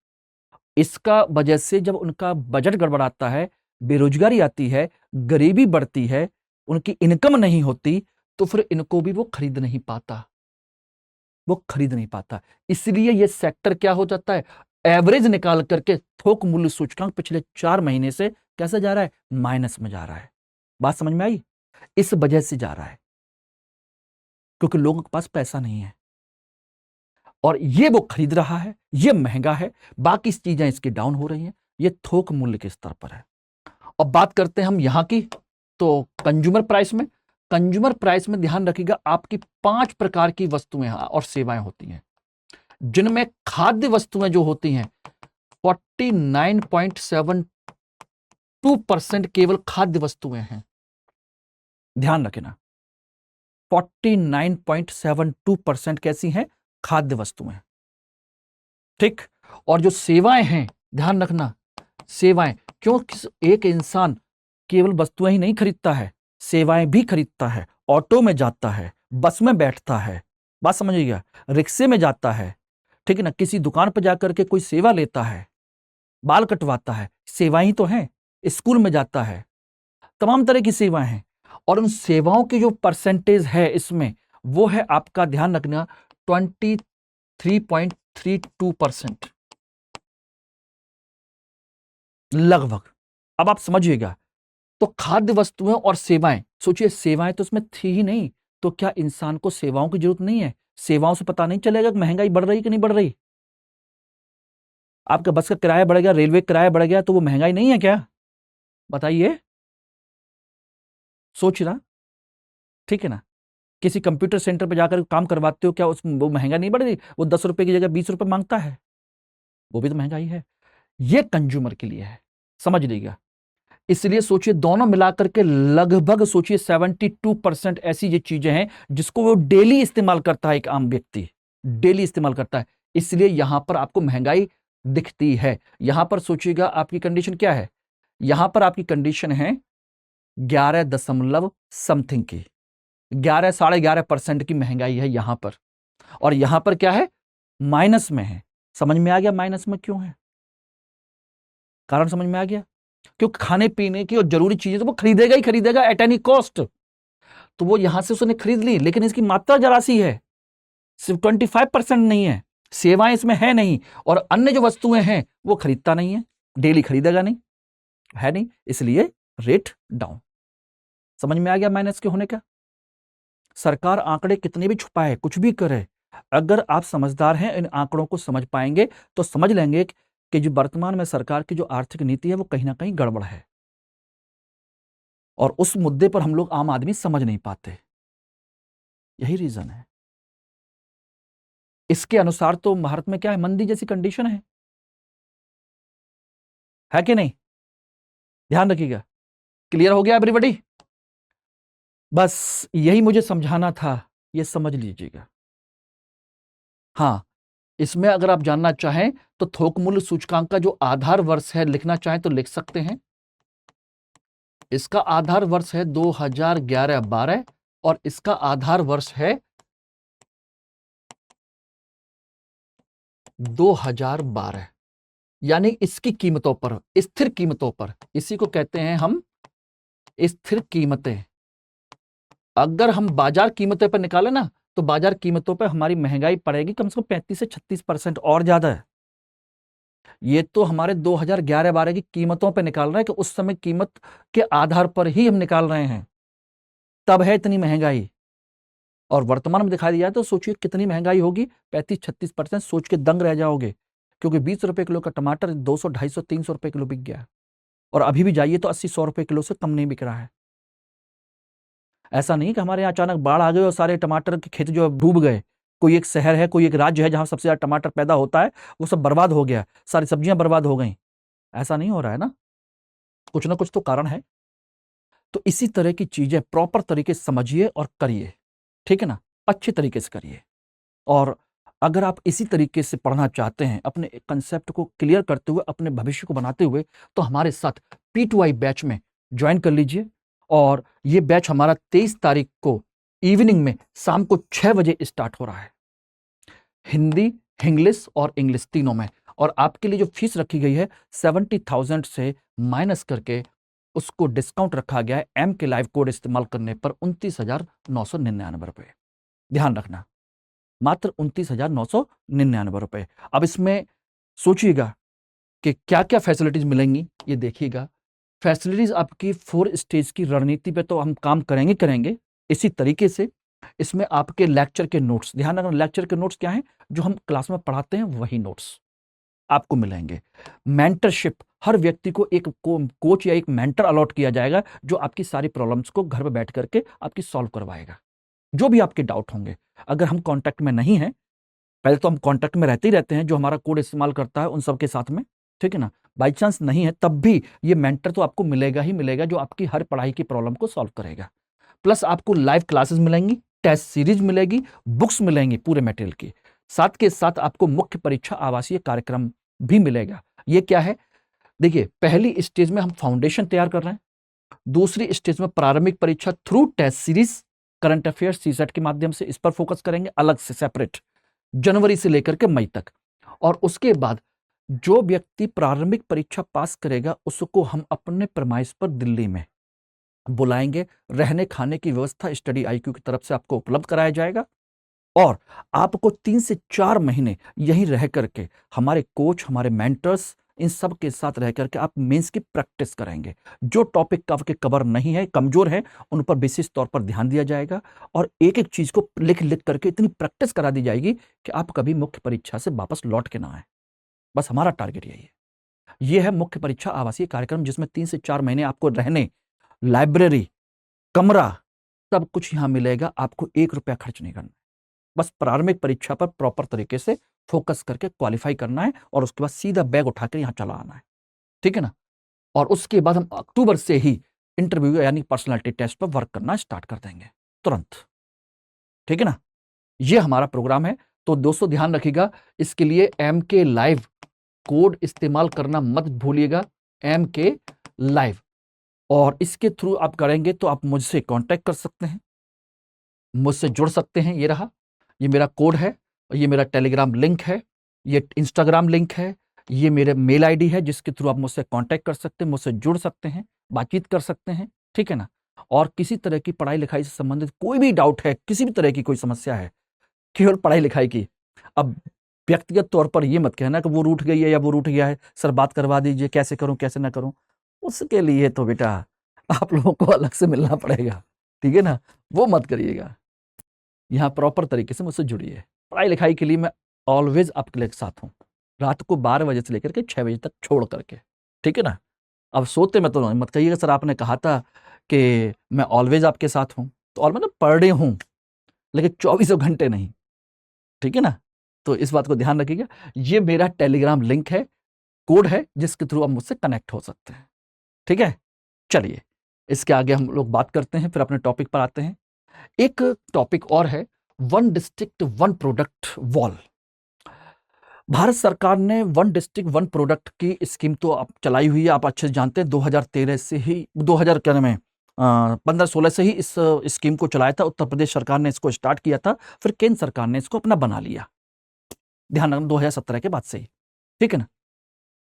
इसका वजह से जब उनका बजट गड़बड़ाता है, बेरोजगारी आती है, गरीबी बढ़ती है, उनकी इनकम नहीं होती, तो फिर इनको भी वो खरीद नहीं पाता। इसलिए ये सेक्टर क्या हो जाता है? एवरेज निकाल करके थोक मूल्य सूचकांक पिछले 4 महीने से कैसे जा रहा है? माइनस में जा रहा है। बात समझ में आई? इस वजह से जा रहा है, क्योंकि लोगों के पास पैसा नहीं है, और ये वो खरीद रहा है, ये महंगा है, बाकी चीजें इसकी डाउन हो रही हैं। ये थोक मूल्य के स्तर पर है। अब बात करते हैं हम यहां की, तो कंज्यूमर प्राइस में ध्यान रखिएगा, आपकी 5 प्रकार की वस्तुएं और सेवाएं होती हैं, जिनमें खाद्य वस्तुएं जो होती हैं 49.72% केवल खाद्य वस्तुएं हैं। ध्यान रखना, 49.72% कैसी हैं? खाद्य वस्तुएं, ठीक। और जो सेवाएं हैं, ध्यान रखना, सेवाएं, क्योंकि एक इंसान केवल वस्तुएं ही नहीं खरीदता है, सेवाएं भी खरीदता है। ऑटो में जाता है, बस में बैठता है, बात समझिएगा, रिक्शे में जाता है, ठीक है ना, किसी दुकान पर जाकर के कोई सेवा लेता है, बाल कटवाता है, सेवाएं ही तो हैं, स्कूल में जाता है, तमाम तरह की सेवाएं हैं, और उन सेवाओं की जो परसेंटेज है इसमें, वो है आपका, ध्यान रखना, 23.32% लगभग। अब आप समझिएगा, तो खाद्य वस्तुएं और सेवाएं, सोचिए सेवाएं तो उसमें थी ही नहीं, तो क्या इंसान को सेवाओं की जरूरत नहीं है? सेवाओं से पता नहीं चलेगा कि महंगाई बढ़ रही कि नहीं बढ़ रही? आपका बस का किराया बढ़ गया, रेलवे किराया बढ़ गया, तो वो महंगाई नहीं है क्या? बताइए, सोचना, ठीक है ना। किसी कंप्यूटर सेंटर पर जाकर काम करवाते हो, क्या उसमें वो महंगा नहीं बढ़ रही? वो 10 रुपए की जगह 20 रुपए मांगता है, वो भी तो महंगाई है। ये कंज्यूमर के लिए है, समझ लीजिएगा। इसलिए सोचिए, दोनों मिलाकर के लगभग सोचिए 72% ऐसी ये चीजें हैं जिसको वो डेली इस्तेमाल करता है, एक आम व्यक्ति डेली इस्तेमाल करता है, इसलिए यहां पर आपको महंगाई दिखती है। यहां पर सोचिएगा आपकी कंडीशन क्या है, यहां पर आपकी कंडीशन है 11 दशमलव समथिंग की, 11 11.5% की महंगाई है यहां पर, और यहां पर क्या है, माइनस में है। समझ में आ गया माइनस में क्यों है? कारण समझ में आ गया, क्योंकि खाने पीने की और जरूरी चीजें तो वो खरीदेगा ही खरीदेगा एट एनी कॉस्ट, तो वो यहां से उसने खरीद ली, लेकिन इसकी मात्रा जरा सी है, सिर्फ 25% नहीं है, सेवाएं इसमें है नहीं, और अन्य जो वस्तुएं हैं वो खरीदता नहीं है, डेली खरीदेगा नहीं, है नहीं, इसलिए रेट डाउन। समझ में आ गया माइनस के होने का? सरकार आंकड़े कितने भी छुपाए, कुछ भी करे, अगर आप समझदार हैं, इन आंकड़ों को समझ पाएंगे तो समझ लेंगे कि जो वर्तमान में सरकार की जो आर्थिक नीति है वो कहीं ना कहीं गड़बड़ है, और उस मुद्दे पर हम लोग आम आदमी समझ नहीं पाते, यही रीजन है। इसके अनुसार तो भारत में क्या है, मंदी जैसी कंडीशन है कि नहीं? ध्यान रखिएगा। क्लियर हो गया एवरीबॉडी? बस यही मुझे समझाना था, ये समझ लीजिएगा। हाँ, इसमें अगर आप जानना चाहें तो थोक मूल्य सूचकांक का जो आधार वर्ष है लिखना चाहें तो लिख सकते हैं। इसका आधार वर्ष है 2011-12 और इसका आधार वर्ष है 2012, यानी इसकी कीमतों पर, स्थिर कीमतों पर, इसी को कहते हैं हम स्थिर कीमतें। अगर हम बाजार कीमतों पर निकालें ना, तो बाजार कीमतों पर हमारी महंगाई पड़ेगी कम से कम 35 से 36% और ज्यादा है। ये तो हमारे 2011-12 की कीमतों पे निकाल रहे हैं कि उस समय कीमत के आधार पर ही हम निकाल रहे हैं, तब है इतनी महंगाई। और वर्तमान में दिखाई दिया तो सोचिए कितनी महंगाई होगी, 35-36%, सोच के दंग रह जाओगे, क्योंकि 20 रुपए किलो का टमाटर 200, 250, 300 रुपए किलो बिक गया, और अभी भी जाइए तो 80-100 रुपए किलो से कम नहीं बिक रहा है। ऐसा नहीं कि हमारे यहाँ अचानक बाढ़ आ गई और सारे टमाटर के खेत जो डूब गए, कोई एक शहर है, कोई एक राज्य है जहां सबसे ज्यादा टमाटर पैदा होता है, वो सब बर्बाद हो गया, सारी सब्जियां बर्बाद हो गई, ऐसा नहीं हो रहा है ना, कुछ ना कुछ तो कारण है। तो इसी तरह की चीजें प्रॉपर तरीके से समझिए और करिए, ठीक है ना, अच्छे तरीके से करिए। और अगर आप इसी तरीके से पढ़ना चाहते हैं, अपने कंसेप्ट को क्लियर करते हुए, अपने भविष्य को बनाते हुए, तो हमारे साथ P2I बैच में ज्वाइन कर लीजिए। और ये बैच हमारा 23 तारीख को इवनिंग में शाम को 6 बजे स्टार्ट हो रहा है, हिंदी, इंग्लिश और इंग्लिश तीनों में। और आपके लिए जो फीस रखी गई है 70,000 से माइनस करके उसको डिस्काउंट रखा गया है एम के लाइव कोड इस्तेमाल करने पर 29,999 रुपए। ध्यान रखना, मात्र 29,999 रुपए। अब इसमें सोचिएगा कि क्या क्या फैसिलिटीज मिलेंगी, ये देखिएगा। फैसिलिटीज आपकी 4 स्टेज की रणनीति पे तो हम काम करेंगे इसी तरीके से। इसमें आपके लेक्चर के नोट्स, ध्यान रखना, लेक्चर के नोट्स क्या हैं, जो हम क्लास में पढ़ाते हैं वही नोट्स आपको मिलेंगे। मेंटरशिप, हर व्यक्ति को एक कोच या एक मेंटर अलॉट किया जाएगा जो आपकी सारी प्रॉब्लम्स को घर में बैठ करके आपकी सॉल्व करवाएगा, जो भी आपके डाउट होंगे। अगर हम कांटेक्ट में नहीं हैं, पहले तो हम कांटेक्ट में रहते ही रहते हैं, जो हमारा कोड इस्तेमाल करता है उन सबके साथ में, ठीक है ना। बाई चांस नहीं है तब भी ये मेंटर तो आपको मिलेगा ही मिलेगा, जो आपकी हर पढ़ाई की प्रॉब्लम को सॉल्व करेगा। प्लस आपको लाइव क्लासेस मिलेंगी, टेस्ट सीरीज मिलेगी, बुक्स मिलेंगी पूरे मटेरियल की, साथ के साथ आपको मुख्य परीक्षा आवासीय कार्यक्रम भी मिलेगा। ये क्या है, देखिए, पहली स्टेज में हम फाउंडेशन तैयार कर रहे हैं, दूसरी स्टेज में प्रारंभिक परीक्षा through test series, current affairs CSAT के माध्यम से इस पर फोकस करेंगे अलग से सेपरेट, जनवरी से लेकर के मई तक। और उसके बाद जो व्यक्ति प्रारंभिक परीक्षा पास करेगा उसको हम अपने प्रमाइस पर दिल्ली में बुलाएंगे। रहने खाने की व्यवस्था स्टडी आईक्यू की तरफ से आपको उपलब्ध कराया जाएगा और आपको 3 से 4 महीने यहीं रह करके हमारे कोच, हमारे मेंटर्स, इन सब के साथ रह करके आप मेंस की प्रैक्टिस करेंगे। जो टॉपिक आपके कवर नहीं है, कमजोर है, उन पर विशेष तौर पर ध्यान दिया जाएगा और एक एक चीज को लिख लिख करके इतनी प्रैक्टिस करा दी जाएगी कि आप कभी मुख्य परीक्षा से वापस लौट के ना आए। बस हमारा टारगेट यही है। यह है मुख्य परीक्षा आवासीय कार्यक्रम, जिसमें 3 से 4 महीने आपको रहने, लाइब्रेरी, कमरा, सब कुछ यहां मिलेगा। आपको 1 रुपया खर्च नहीं करना, बस प्रारंभिक परीक्षा पर प्रॉपर तरीके से फोकस करके क्वालिफाई करना है और उसके बाद सीधा बैग उठाकर यहां चला आना है, ठीक है ना। और उसके बाद हम अक्टूबर से ही इंटरव्यू यानी पर्सनालिटी टेस्ट पर वर्क करना स्टार्ट कर देंगे तुरंत, ठीक है ना। ये हमारा प्रोग्राम है। तो दोस्तों ध्यान रखिएगा, इसके लिए MK लाइव कोड इस्तेमाल करना मत भूलिएगा, MK लाइव। और इसके थ्रू आप करेंगे तो आप मुझसे कांटेक्ट कर सकते हैं, मुझसे जुड़ सकते हैं। ये रहा, ये मेरा कोड है, ये मेरा टेलीग्राम लिंक है, ये इंस्टाग्राम लिंक है, ये मेरे मेल आईडी है जिसके थ्रू आप मुझसे कांटेक्ट कर सकते हैं, मुझसे जुड़ सकते हैं, बातचीत कर सकते हैं, ठीक है ना। और किसी तरह की पढ़ाई लिखाई से संबंधित कोई भी डाउट है, किसी भी तरह की कोई समस्या है, केवल पढ़ाई लिखाई की, अब व्यक्तिगत तौर पर ये मत कहना कि वो रूठ गई है या वो रूठ गया है, सर बात करवा दीजिए, कैसे करूं कैसे ना करूं, उसके लिए तो बेटा आप लोगों को अलग से मिलना पड़ेगा, ठीक है ना। वो मत करिएगा, यहाँ प्रॉपर तरीके से मुझसे जुड़िए। पढ़ाई लिखाई के लिए मैं ऑलवेज आपके साथ हूँ, रात को 12 बजे से लेकर के 6 बजे तक छोड़ करके, ठीक है ना। अब सोते में तो मत कहिएगा सर आपने कहा था कि मैं ऑलवेज आपके साथ हूँ, तो और मतलब पर डे हूँ लेकिन 24 घंटे नहीं, ठीक है ना। तो इस बात को ध्यान रखिएगा। ये मेरा टेलीग्राम लिंक है, कोड है, जिसके थ्रू आप मुझसे कनेक्ट हो सकते हैं, ठीक है। चलिए इसके आगे हम लोग बात करते हैं, फिर अपने टॉपिक पर आते हैं। एक टॉपिक और है, 1 डिस्ट्रिक्ट 1 प्रोडक्ट वॉल। भारत सरकार ने 1 डिस्ट्रिक्ट 1 प्रोडक्ट की स्कीम तो आप चलाई हुई है, आप अच्छे से जानते हैं। 2013 से ही 2000 क्या नाम है 15-16 से ही इस स्कीम को चलाया था। उत्तर प्रदेश सरकार ने इसको स्टार्ट किया था, फिर केंद्र सरकार ने इसको अपना बना लिया। ध्यान रखना 2017 के बाद से ही, ठीक है ना।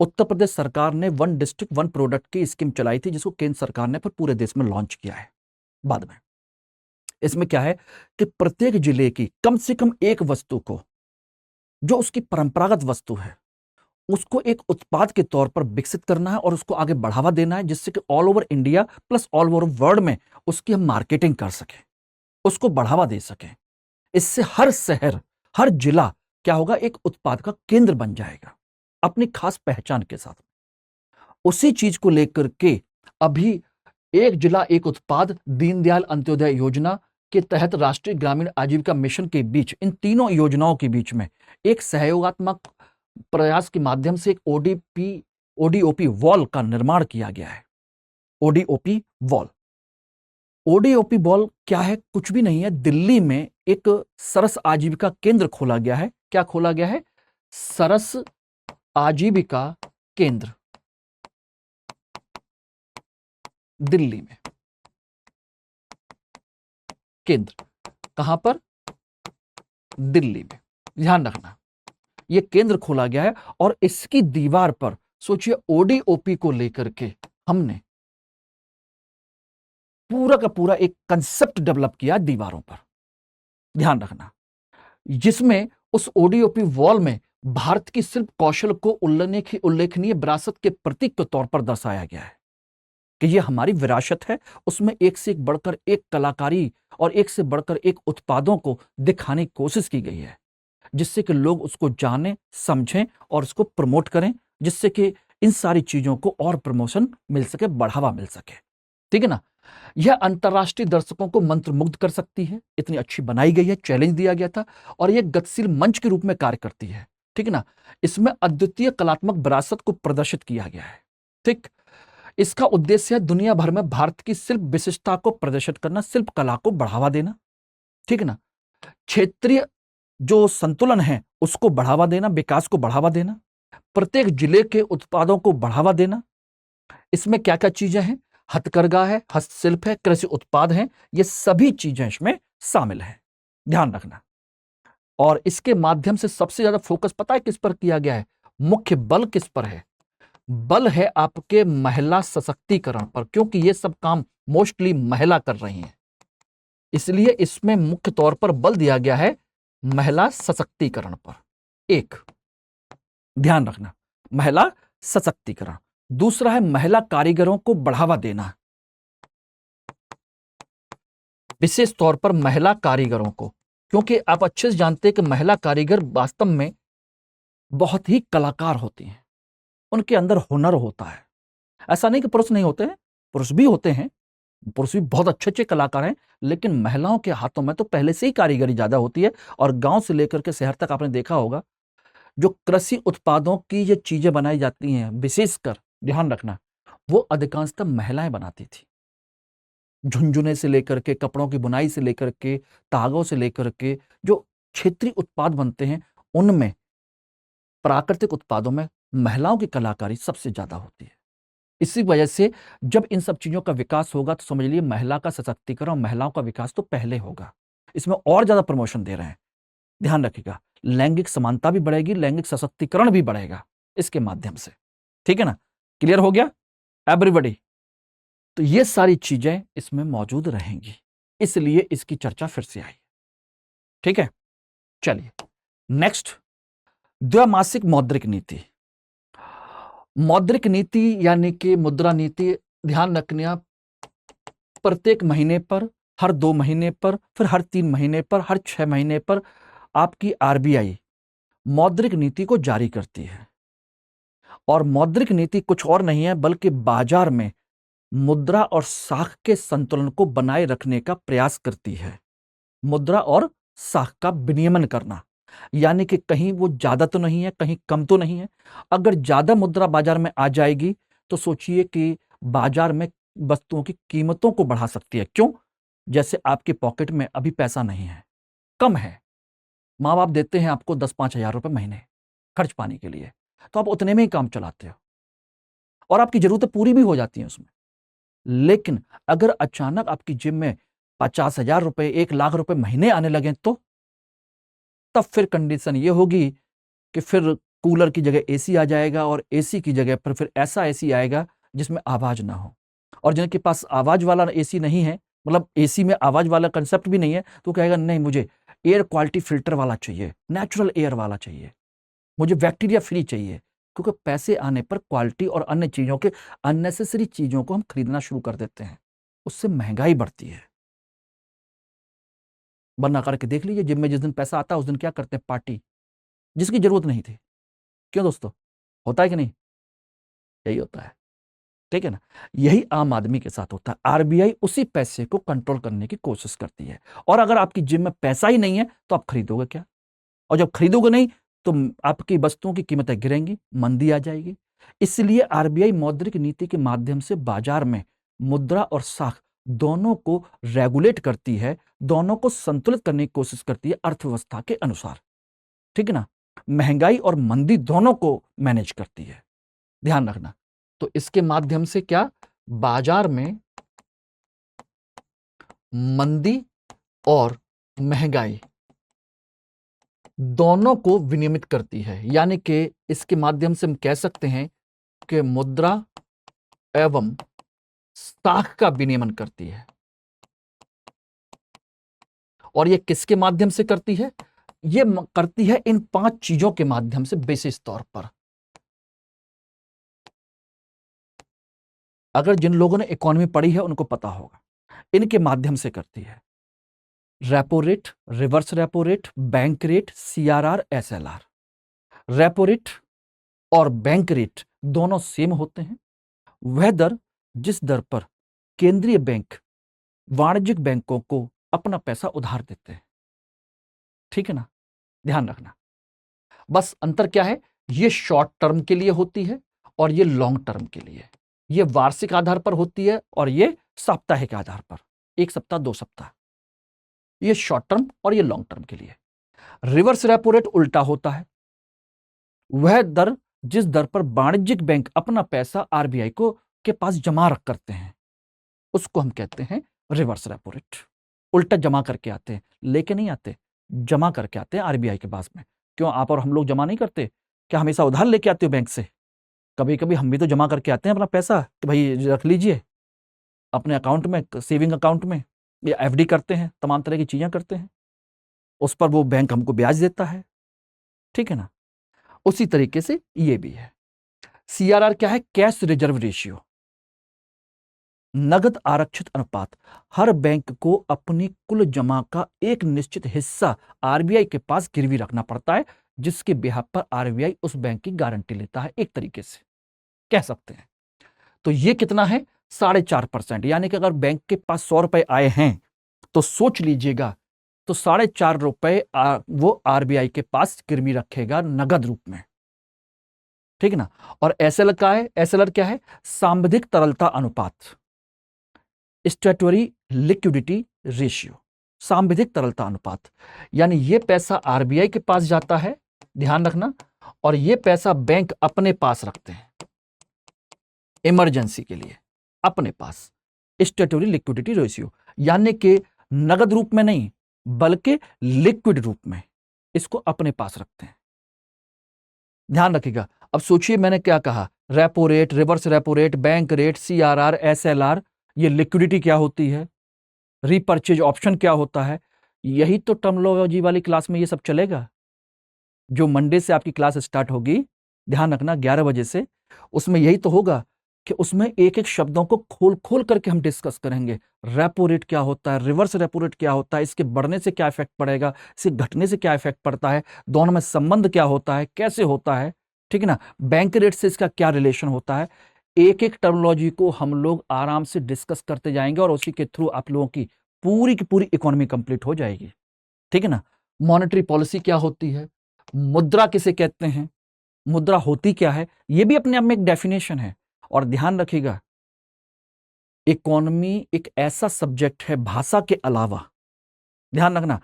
उत्तर प्रदेश सरकार ने 1 डिस्ट्रिक्ट 1 प्रोडक्ट की स्कीम चलाई थी, जिसको केंद्र सरकार ने फिर पूरे देश में लॉन्च किया है बाद में। इसमें क्या है कि प्रत्येक जिले की कम से कम एक वस्तु को, जो उसकी परंपरागत वस्तु है, उसको एक उत्पाद के तौर पर विकसित करना है और उसको आगे बढ़ावा देना है, जिससे कि all over India plus all over world में उसकी हम मार्केटिंग कर सकें, उसको बढ़ावा दे सकें। इससे हर शहर, हर जिला क्या होगा, एक उत्पाद का केंद्र बन जाएगा अपनी खास पहचान के साथ। उसी चीज को लेकर के अभी एक जिला एक उत्पाद दीनदयाल अंत्योदय योजना के तहत राष्ट्रीय ग्रामीण आजीविका मिशन के बीच, इन तीनों योजनाओं के बीच में एक सहयोगात्मक प्रयास के माध्यम से एक ODOP वॉल का निर्माण किया गया है। ODOP वॉल, ODOP वॉल क्या है, कुछ भी नहीं है। दिल्ली में एक सरस आजीविका केंद्र खोला गया है। क्या खोला गया है? सरस आजीविका केंद्र, दिल्ली में केंद्र, कहां पर? दिल्ली में। ध्यान रखना, यह केंद्र खोला गया है और इसकी दीवार पर सोचिए ODOP को लेकर के हमने पूरा का पूरा एक कंसेप्ट डेवलप किया दीवारों पर। ध्यान रखना, जिसमें उस ODOP वॉल में भारत की शिल्प कौशल को उल्लेखनीय विरासत के प्रतीक के तौर पर दर्शाया गया है कि यह हमारी विरासत है। उसमें एक से एक बढ़कर एक कलाकारी और एक से बढ़कर एक उत्पादों को दिखाने की कोशिश की गई है, जिससे कि लोग उसको जानें, समझें और उसको प्रमोट करें, जिससे कि इन सारी चीजों को और प्रमोशन मिल सके, बढ़ावा मिल सके, ठीक है ना। यह अंतर्राष्ट्रीय दर्शकों को मंत्रमुग्ध कर सकती है, इतनी अच्छी बनाई गई है, चैलेंज दिया गया था और यह गतिशील मंच के रूप में कार्य करती है, ठीक है ना। इसमें अद्वितीय कलात्मक विरासत को प्रदर्शित किया गया है, ठीक। इसका उद्देश्य है दुनिया भर में भारत की शिल्प विशिष्टता को प्रदर्शित करना, शिल्प कला को बढ़ावा देना, ठीक है ना। क्षेत्रीय जो संतुलन है उसको बढ़ावा देना, विकास को बढ़ावा देना, प्रत्येक जिले के उत्पादों को बढ़ावा देना। इसमें क्या क्या चीजें हैं? हथकरघा है, हस्तशिल्प है, कृषि उत्पाद हैं, ये सभी चीजें इसमें शामिल हैं, ध्यान रखना। और इसके माध्यम से सबसे ज्यादा फोकस पता है किस पर किया गया है? मुख्य बल किस पर है? बल है आपके महिला सशक्तिकरण पर, क्योंकि ये सब काम मोस्टली महिला कर रही हैं, इसलिए इसमें मुख्य तौर पर बल दिया गया है महिला सशक्तिकरण पर। एक, ध्यान रखना, महिला सशक्तिकरण। दूसरा है महिला कारीगरों को बढ़ावा देना, विशेष तौर पर महिला कारीगरों को, क्योंकि आप अच्छे से जानते हैं कि महिला कारीगर वास्तव में बहुत ही कलाकार होती हैं, उनके अंदर हुनर होता है। ऐसा नहीं कि पुरुष नहीं होते हैं, पुरुष भी होते हैं, पुरुष भी बहुत अच्छे अच्छे कलाकार हैं, लेकिन महिलाओं के हाथों में तो पहले से ही कारीगरी ज्यादा होती है। और गांव से लेकर के शहर तक आपने देखा होगा, जो कृषि उत्पादों की ये चीजें बनाई जाती हैं, विशेषकर ध्यान रखना, वो अधिकांशतः महिलाएं बनाती थी। झुनझुने से लेकर के, कपड़ों की बुनाई से लेकर के, धागों से लेकर के, जो क्षेत्रीय उत्पाद बनते हैं, उनमें प्राकृतिक उत्पादों में महिलाओं की कलाकारी सबसे ज्यादा होती है। इसी वजह से जब इन सब चीजों का विकास होगा तो समझ लीजिए महिला का सशक्तिकरण और महिलाओं का विकास तो पहले होगा। इसमें और ज्यादा प्रमोशन दे रहे हैं, ध्यान रखिएगा। लैंगिक समानता भी बढ़ेगी, लैंगिक सशक्तिकरण भी बढ़ेगा इसके माध्यम से, ठीक है ना? क्लियर हो गया एवरीबॉडी? तो ये सारी चीजें इसमें मौजूद रहेंगी, इसलिए इसकी चर्चा फिर से आई, ठीक है? चलिए नेक्स्ट, द्विमासिक मौद्रिक नीति। मौद्रिक नीति यानी कि मुद्रा नीति, ध्यान रखना, प्रत्येक महीने पर, हर 2 महीने पर, फिर हर 3 महीने पर, हर 6 महीने पर आपकी आरबीआई मौद्रिक नीति को जारी करती है। और मौद्रिक नीति कुछ और नहीं है बल्कि बाजार में मुद्रा और साख के संतुलन को बनाए रखने का प्रयास करती है। मुद्रा और साख का विनियमन करना, यानी कि कहीं वो ज्यादा तो नहीं है, कहीं कम तो नहीं है। अगर ज्यादा मुद्रा बाजार में आ जाएगी तो सोचिए कि बाजार में वस्तुओं की कीमतों को बढ़ा सकती है। क्यों? जैसे आपके पॉकेट में अभी पैसा नहीं है, कम है, माँ बाप देते हैं आपको 10-5 हजार रुपए महीने खर्च पाने के लिए, तो आप उतने में ही काम चलाते हो और आपकी जरूरतें पूरी भी हो जाती हैं उसमें। लेकिन अगर अचानक आपकी जेब में 50 हजार रुपए, 1 लाख रुपए महीने आने लगे तो तब फिर कंडीशन ये होगी कि फिर कूलर की जगह एसी आ जाएगा और एसी की जगह पर फिर ऐसा एसी आएगा जिसमें आवाज ना हो। और जिनके पास आवाज वाला एसी नहीं है, मतलब एसी में आवाज वाला कंसेप्ट भी नहीं है, तो कहेगा नहीं मुझे एयर क्वालिटी फिल्टर वाला चाहिए, नेचुरल एयर वाला चाहिए, मुझे बैक्टीरिया फ्री चाहिए। क्योंकि पैसे आने पर क्वालिटी और अन्य चीजों के, अननेसेसरी चीजों को हम खरीदना शुरू कर देते हैं, उससे महंगाई बढ़ती है। बना करके देख लीजिए, जिम में जिस दिन पैसा आता है उस दिन क्या करते हैं? पार्टी, जिसकी जरूरत नहीं थी। क्यों दोस्तों? होता है कि नहीं? यही होता है, ठीक है ना? यही आम आदमी के साथ होता है। आरबीआई उसी पैसे को कंट्रोल करने की कोशिश करती है। और अगर आपकी जेब में पैसा ही नहीं है तो आप खरीदोगे क्या? और जब खरीदोगे नहीं तो आपकी वस्तुओं की कीमतें गिरेंगी, मंदी आ जाएगी। इसलिए आरबीआई मौद्रिक नीति के माध्यम से बाजार में मुद्रा और साख दोनों को रेगुलेट करती है, दोनों को संतुलित करने की कोशिश करती है अर्थव्यवस्था के अनुसार, ठीक है ना? महंगाई और मंदी दोनों को मैनेज करती है, ध्यान रखना। तो इसके माध्यम से क्या, बाजार में मंदी और महंगाई दोनों को विनियमित करती है। यानी कि इसके माध्यम से हम कह सकते हैं कि मुद्रा एवं साख का विनियमन करती है। और ये किसके माध्यम से करती है? ये करती है इन 5 चीजों के माध्यम से विशेष तौर पर। अगर जिन लोगों ने इकोनॉमी पढ़ी है उनको पता होगा, इनके माध्यम से करती है। Repo rate, reverse repo rate, bank rate, CRR, SLR. Repo rate और बैंक रेट दोनों सेम होते हैं। वह दर जिस दर पर केंद्रीय बैंक वाणिज्यिक बैंकों को अपना पैसा उधार देते हैं, ठीक है ना? ध्यान रखना। बस अंतर क्या है, ये शॉर्ट टर्म के लिए होती है और ये लॉन्ग टर्म के लिए। ये वार्षिक आधार पर होती है और ये साप्ताहिक आधार पर, 1 सप्ताह 2 सप्ताह। ये शॉर्ट टर्म और ये लॉन्ग टर्म के लिए। रिवर्स रेपो रेट उल्टा होता है। वह दर जिस दर पर वाणिज्यिक बैंक अपना पैसा आरबीआई को के पास जमा रख करते हैं, उसको हम कहते हैं रिवर्स रेपो रेट। उल्टा जमा करके आते हैं, लेके नहीं आते, जमा करके आते हैं आरबीआई के पास में। क्यों आप और हम लोग जमा नहीं करते? क्या हमेशा उधार लेके आते हो बैंक से? कभी कभी हम भी तो जमा करके आते हैं अपना पैसा कि भाई रख लीजिए अपने अकाउंट में, सेविंग अकाउंट में, या एफडी करते हैं, तमाम तरह की चीजें करते हैं, उस पर वो बैंक हमको ब्याज देता है, ठीक है ना। उसी तरीके से ये भी है। सीआरआर क्या है? कैश रिजर्व रेशियो, नगद आरक्षित अनुपात। हर बैंक को अपनी कुल जमा का एक निश्चित हिस्सा आरबीआई के पास गिरवी रखना पड़ता है, जिसके बिहाफ पर आरबीआई उस बैंक की गारंटी लेता है, एक तरीके से कह सकते हैं। तो ये कितना है? 4.5%। यानी कि अगर बैंक के पास 100 रुपए आए हैं तो सोच लीजिएगा, तो 4.5 रुपए वो आरबीआई के पास गिरवी रखेगा नगद रूप में, ठीक है ना। और एसएलआर क्या है? एसएलआर क्या है? सांविधिक तरलता अनुपात, स्टैट्यूटरी लिक्विडिटी रेशियो, सांविधिक तरलता अनुपात। यानी ये पैसा आरबीआई के पास जाता है, ध्यान रखना, और ये पैसा बैंक अपने पास रखते हैं इमरजेंसी के लिए, अपने पास। स्टैट्यूटरी लिक्विडिटी रेशियो, यानी कि नगद रूप में नहीं बल्कि लिक्विड रूप में इसको अपने पास रखते हैं। ध्यान रखिएगा। अब सोचिए मैंने क्या कहा, repo rate, reverse repo rate, bank rate, CRR, SLR, ये लिक्विडिटी क्या होती है, रीपर्चेज ऑप्शन क्या होता है। यही तो टर्मिनोलॉजी वाली क्लास में ये सब चलेगा। जो मंडे से आपकी क्लास स्टार्ट होगी, ध्यान रखना 11 बजे से, उसमें यही तो होगा कि उसमें एक एक शब्दों को खोल खोल करके हम डिस्कस करेंगे। रेपो रेट क्या होता है, रिवर्स रेपो रेट क्या होता है, इसके बढ़ने से क्या इफेक्ट पड़ेगा, इसके घटने से क्या इफेक्ट पड़ता है, दोनों में संबंध क्या होता है, कैसे होता है, ठीक है ना। बैंक रेट से इसका क्या रिलेशन होता है। एक एक टर्मिनोलॉजी को हम लोग आराम से डिस्कस करते जाएंगे और उसी के थ्रू आप लोगों की पूरी इकोनॉमी कंप्लीट हो जाएगी, ठीक है ना। मॉनेटरी पॉलिसी क्या होती है, मुद्रा किसे कहते हैं, मुद्रा होती क्या है, यह भी अपने आप में एक डेफिनेशन है। और ध्यान रखिएगा, इकोनॉमी एक ऐसा सब्जेक्ट है भाषा के अलावा, ध्यान रखना,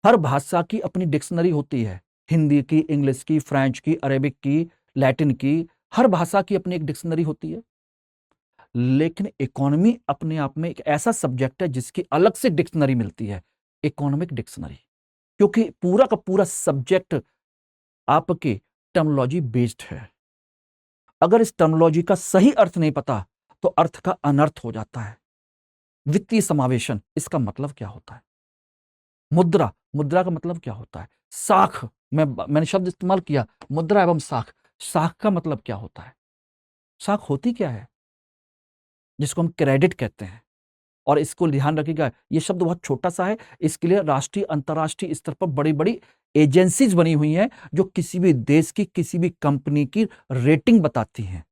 हर भाषा की अपनी डिक्शनरी होती है, हिंदी की, इंग्लिश की, फ्रेंच की, अरेबिक की, लैटिन की, हर भाषा की अपनी एक डिक्शनरी होती है। लेकिन इकोनॉमी अपने आप में एक ऐसा सब्जेक्ट है जिसकी अलग से डिक्शनरी मिलती है, इकोनॉमिक डिक्शनरी, क्योंकि पूरा का पूरा सब्जेक्ट आपके टर्मिनोलॉजी बेस्ड है। अगर इस टर्मिनोलॉजी का सही अर्थ नहीं पता तो अर्थ का अनर्थ हो जाता है। वित्तीय समावेशन, इसका मतलब क्या होता है। मुद्रा, मुद्रा का मतलब क्या होता है। साख, मैंने शब्द इस्तेमाल किया, मुद्रा एवं साख, साख का मतलब क्या होता है, साख होती क्या है, जिसको हम क्रेडिट कहते हैं। और इसको ध्यान रखिएगा, ये शब्द बहुत छोटा सा है, इसके लिए राष्ट्रीय अंतर्राष्ट्रीय स्तर पर बड़ी बड़ी एजेंसीज बनी हुई हैं जो किसी भी देश की, किसी भी कंपनी की रेटिंग बताती हैं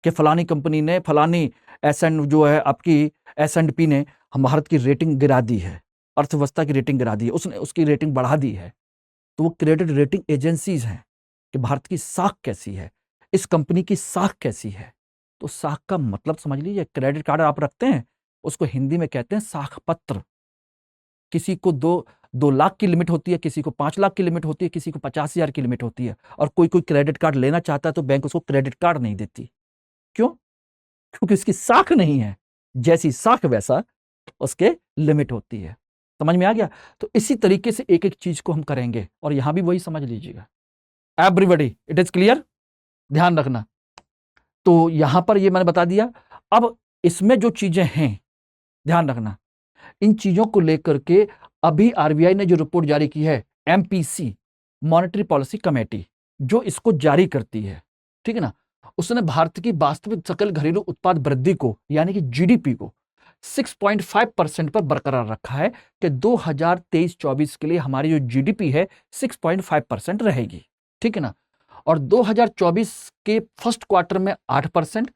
कि फलानी कंपनी ने, फलानी जो है आपकी S&P ने हम भारत की रेटिंग गिरा दी है, अर्थव्यवस्था की रेटिंग गिरा दी है, उसने उसकी रेटिंग बढ़ा दी है। तो वो क्रेडिट रेटिंग एजेंसीज हैं कि भारत की साख कैसी है, इस कंपनी की साख कैसी है। तो साख का मतलब समझ लीजिए, क्रेडिट कार्ड आप रखते हैं, उसको हिंदी में कहते हैं साख पत्र। किसी को 2 लाख की लिमिट होती है, किसी को 5 लाख की लिमिट होती है, किसी को 50,000 की लिमिट होती है। और कोई क्रेडिट कार्ड लेना चाहता है तो बैंक उसको क्रेडिट कार्ड नहीं देती। क्यों? क्योंकि उसकी साख नहीं है, जैसी साख वैसा उसके लिमिट होती है। समझ में आ गया। तो इसी तरीके से एक एक चीज को हम करेंगे और यहां भी वही समझ लीजिएगा। एवरीबॉडी, इट इज क्लियर, ध्यान रखना। तो यहां पर ये मैंने बता दिया। अब इसमें जो चीजें हैं, ध्यान रखना, इन चीजों को लेकर के अभी आरबीआई ने जो रिपोर्ट जारी की है, एमपीसी, मॉनेटरी पॉलिसी कमेटी, जो इसको जारी करती है, ठीक है ना, उसने भारत की वास्तविक सकल घरेलू उत्पाद वृद्धि को, यानी कि जीडीपी को 6.5% पर बरकरार रखा है कि 2023-24 के लिए हमारी जो जीडीपी है 6.5% रहेगी, ठीक है ना। और 2024 के फर्स्ट क्वार्टर में 8%,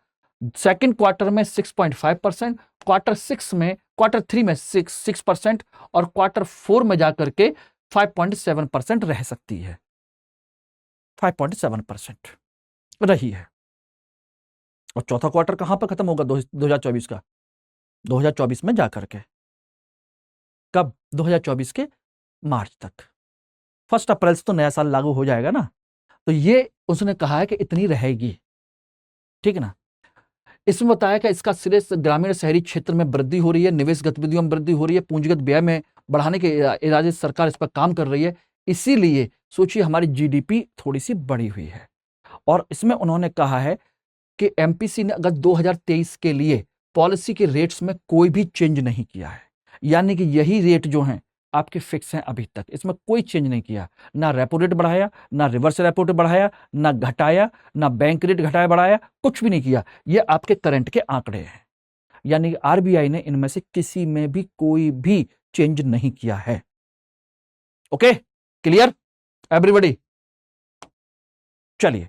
सेकेंड क्वार्टर में 6.5%, क्वार्टर 3 में 6% और क्वार्टर 4 में जाकर के 5.7% रह सकती है, 5.7% रही है। और चौथा क्वार्टर कहां पर खत्म होगा 2024 का? 2024 में जाकर के, कब? 2024 के मार्च तक। 1 अप्रैल से तो नया साल लागू हो जाएगा ना। तो ये उसने कहा है कि इतनी रहेगी, ठीक है ना। इसमें बताया कि इसका सिरे से ग्रामीण शहरी क्षेत्र में वृद्धि हो रही है, निवेश गतिविधियों में वृद्धि हो रही है, पूंजीगत व्यय में बढ़ाने के इरादे से सरकार इस पर काम कर रही है। इसीलिए सोचिए हमारी जीडीपी थोड़ी सी बढ़ी हुई है। और इसमें उन्होंने कहा है कि एमपीसी ने अगस्त 2023 के लिए पॉलिसी के रेट्स में कोई भी चेंज नहीं किया है, यानी कि यही रेट जो हैं आपके फिक्स हैं अभी तक, इसमें कोई चेंज नहीं किया। ना रेपो रेट बढ़ाया, ना रिवर्स रेपो रेट बढ़ाया, ना घटाया, ना बैंक रेट घटाया बढ़ाया, कुछ भी नहीं किया। ये आपके करंट के आंकड़े हैं, यानी कि आरबीआई ने इनमें से किसी में भी कोई भी चेंज नहीं किया है। Okay, clear everybody? चलिए,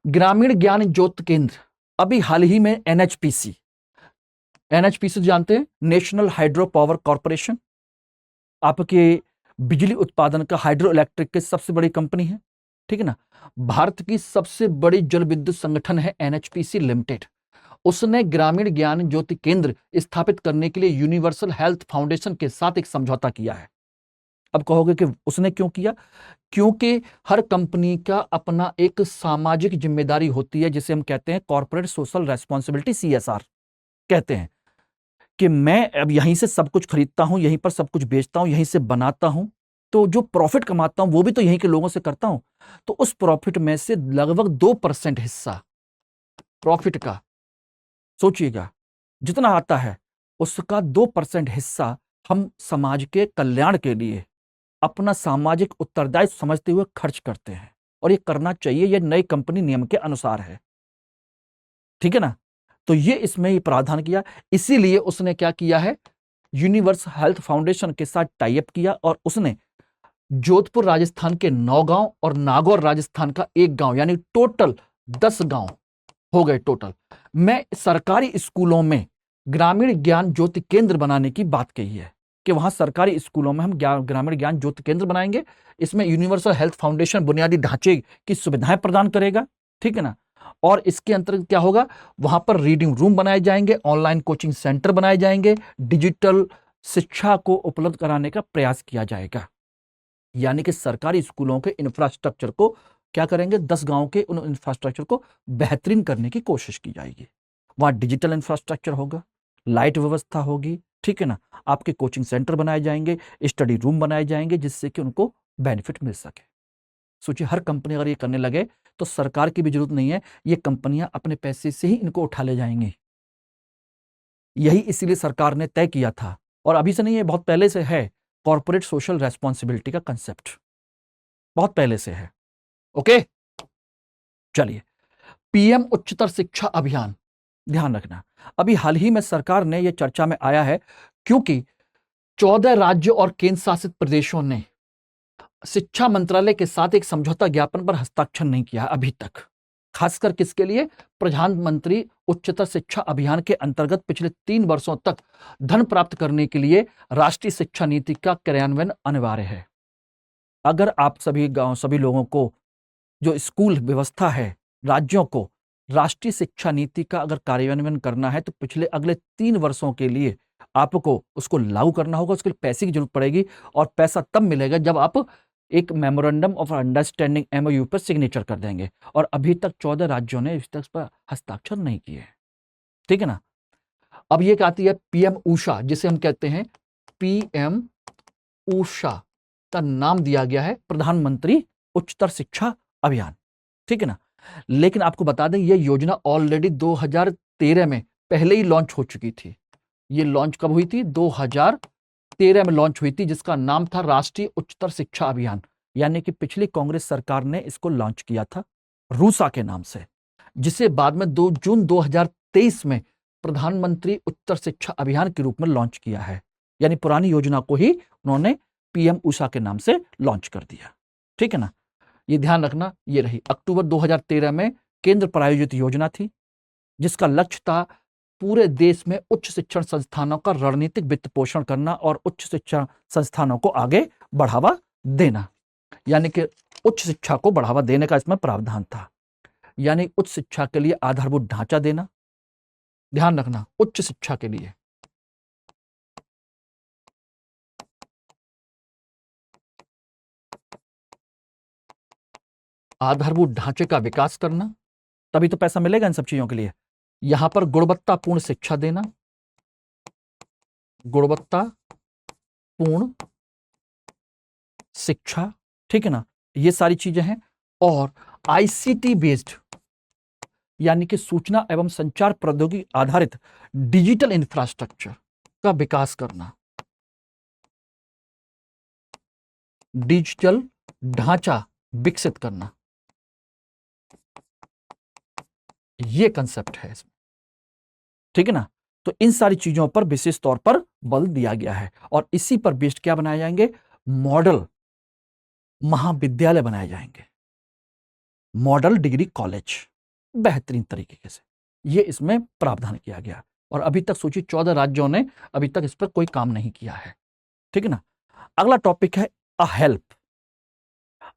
ग्रामीण ज्ञान ज्योति केंद्र अभी हाल ही में एनएचपीसी जानते हैं, नेशनल हाइड्रो पावर कॉर्पोरेशन, आपके बिजली उत्पादन का हाइड्रो इलेक्ट्रिक की सबसे बड़ी कंपनी है, ठीक है ना। भारत की सबसे बड़ी जल विद्युत संगठन है एनएचपीसी लिमिटेड। उसने ग्रामीण ज्ञान ज्योति केंद्र स्थापित करने के लिए यूनिवर्सल हेल्थ फाउंडेशन के साथ एक समझौता किया है। अब कहोगे कि उसने क्यों किया? क्योंकि हर कंपनी का अपना एक सामाजिक जिम्मेदारी होती है, जिसे हम कहते हैं कॉर्पोरेट सोशल रेस्पॉन्सिबिलिटी, सीएसआर कहते हैं, कि मैं अब यहीं से सब कुछ खरीदता हूं, यहीं पर सब कुछ बेचता हूं, यहीं से बनाता हूं, तो जो प्रॉफिट कमाता हूं वो भी तो यहीं के लोगों से करता हूं। तो उस प्रॉफिट में से लगभग 2% हिस्सा प्रॉफिट का, सोचिएगा जितना आता है उसका 2% हिस्सा हम समाज के कल्याण के लिए अपना सामाजिक उत्तरदायित्व समझते हुए खर्च करते हैं, और ये करना चाहिए, ये नई कंपनी नियम के अनुसार है, ठीक है ना। तो ये इसमें ही प्रावधान किया। इसीलिए उसने क्या किया है, यूनिवर्स हेल्थ फाउंडेशन के साथ टाई अप किया, और उसने जोधपुर राजस्थान के 9 गांव और नागौर राजस्थान का 1 गांव, यानी टोटल 10 गांव हो गए टोटल। मैं सरकारी स्कूलों में ग्रामीण ज्ञान ज्योति केंद्र बनाने की बात कही है, कि वहां सरकारी स्कूलों में हम ग्रामीण ज्ञान ज्योति केंद्र बनाएंगे। इसमें यूनिवर्सल हेल्थ फाउंडेशन बुनियादी ढांचे की सुविधाएं प्रदान करेगा, ठीक है ना। और इसके अंतर्गत क्या होगा, वहां पर रीडिंग रूम बनाए जाएंगे, ऑनलाइन कोचिंग सेंटर बनाए जाएंगे, डिजिटल शिक्षा को उपलब्ध कराने का प्रयास किया जाएगा। यानी कि सरकारी स्कूलों के इंफ्रास्ट्रक्चर को क्या करेंगे, 10 गांव के उन इंफ्रास्ट्रक्चर को बेहतरीन करने की कोशिश की जाएगी। वहां डिजिटल इंफ्रास्ट्रक्चर होगा, लाइट व्यवस्था होगी, ठीक है ना। आपके कोचिंग सेंटर बनाए जाएंगे, स्टडी रूम बनाए जाएंगे, जिससे कि उनको बेनिफिट मिल सके। सोचिए, हर कंपनी अगर ये करने लगे तो सरकार की भी जरूरत नहीं है, ये कंपनियां अपने पैसे से ही इनको उठा ले जाएंगी। यही इसीलिए सरकार ने तय किया था, और अभी से नहीं है, बहुत पहले से है, कॉर्पोरेट सोशल रेस्पॉन्सिबिलिटी का कंसेप्ट बहुत पहले से है। ओके, चलिए, पीएम उच्चतर शिक्षा अभियान, ध्यान रखना, अभी हाल ही में सरकार ने यह चर्चा में आया है, क्योंकि 14 राज्यों और केंद्र शासित प्रदेशों ने शिक्षा मंत्रालय के साथ एक समझौता ज्ञापन पर हस्ताक्षर नहीं किया अभी तक। खासकर किसके लिए? प्रधानमंत्री उच्चतर शिक्षा अभियान के अंतर्गत पिछले 3 वर्षों तक धन प्राप्त करने के लिए राष्ट्रीय शिक्षा नीति का क्रियान्वयन अनिवार्य है। अगर आप सभी लोगों को जो स्कूल व्यवस्था है, राज्यों को राष्ट्रीय शिक्षा नीति का अगर कार्यान्वयन करना है, तो पिछले अगले 3 वर्षों के लिए आपको उसको लागू करना होगा। उसके लिए पैसे की जरूरत पड़ेगी, और पैसा तब मिलेगा जब आप एक मेमोरेंडम ऑफ अंडरस्टैंडिंग एमओयू पर सिग्नेचर कर देंगे, और अभी तक 14 राज्यों ने इस तक पर हस्ताक्षर नहीं किए हैं, ठीक है ना। अब ये आती है पीएम ऊषा, जिसे हम कहते हैं पीएम ऊषा, का नाम दिया गया है प्रधानमंत्री उच्चतर शिक्षा अभियान, ठीक है ना। लेकिन आपको बता दें, यह योजना ऑलरेडी 2013 में पहले ही लॉन्च हो चुकी थी। ये लॉन्च कब हुई थी? 2013 में लॉन्च हुई थी, जिसका नाम था राष्ट्रीय उच्चतर शिक्षा अभियान। यानी कि पिछली कांग्रेस सरकार ने इसको लॉन्च किया था रूसा के नाम से, जिसे बाद में 2 जून 2023 में प्रधानमंत्री उच्चतर शिक्षा अभियान के रूप में लॉन्च किया है। यानी पुरानी योजना को ही उन्होंने पीएम ऊषा के नाम से लॉन्च कर दिया, ठीक है ना। ये ध्यान रखना, ये रही अक्टूबर 2013 में केंद्र प्रायोजित योजना थी, जिसका लक्ष्य था पूरे देश में उच्च शिक्षण संस्थानों का रणनीतिक वित्त पोषण करना और उच्च शिक्षा संस्थानों को आगे बढ़ावा देना। यानी कि उच्च शिक्षा को बढ़ावा देने का इसमें प्रावधान था, यानी उच्च शिक्षा के लिए आधारभूत ढांचा देना। ध्यान रखना, उच्च शिक्षा के लिए आधारभूत ढांचे का विकास करना, तभी तो पैसा मिलेगा इन सब चीजों के लिए। यहां पर गुणवत्तापूर्ण शिक्षा देना, गुणवत्तापूर्ण शिक्षा, ठीक है ना, ये सारी चीजें हैं। और आईसीटी बेस्ड यानी कि सूचना एवं संचार प्रौद्योगिकी आधारित डिजिटल इंफ्रास्ट्रक्चर का विकास करना, डिजिटल ढांचा विकसित करना, ये कंसेप्ट है इसमें, ठीक है ना। तो इन सारी चीजों पर विशेष तौर पर बल दिया गया है और इसी पर बेस्ड क्या बनाए जाएंगे, मॉडल महाविद्यालय बनाए जाएंगे, मॉडल डिग्री कॉलेज बेहतरीन तरीके से, ये इसमें प्रावधान किया गया। और अभी तक सोचिए 14 राज्यों ने अभी तक इस पर कोई काम नहीं किया है, ठीक है ना। अगला टॉपिक है अ हेल्प।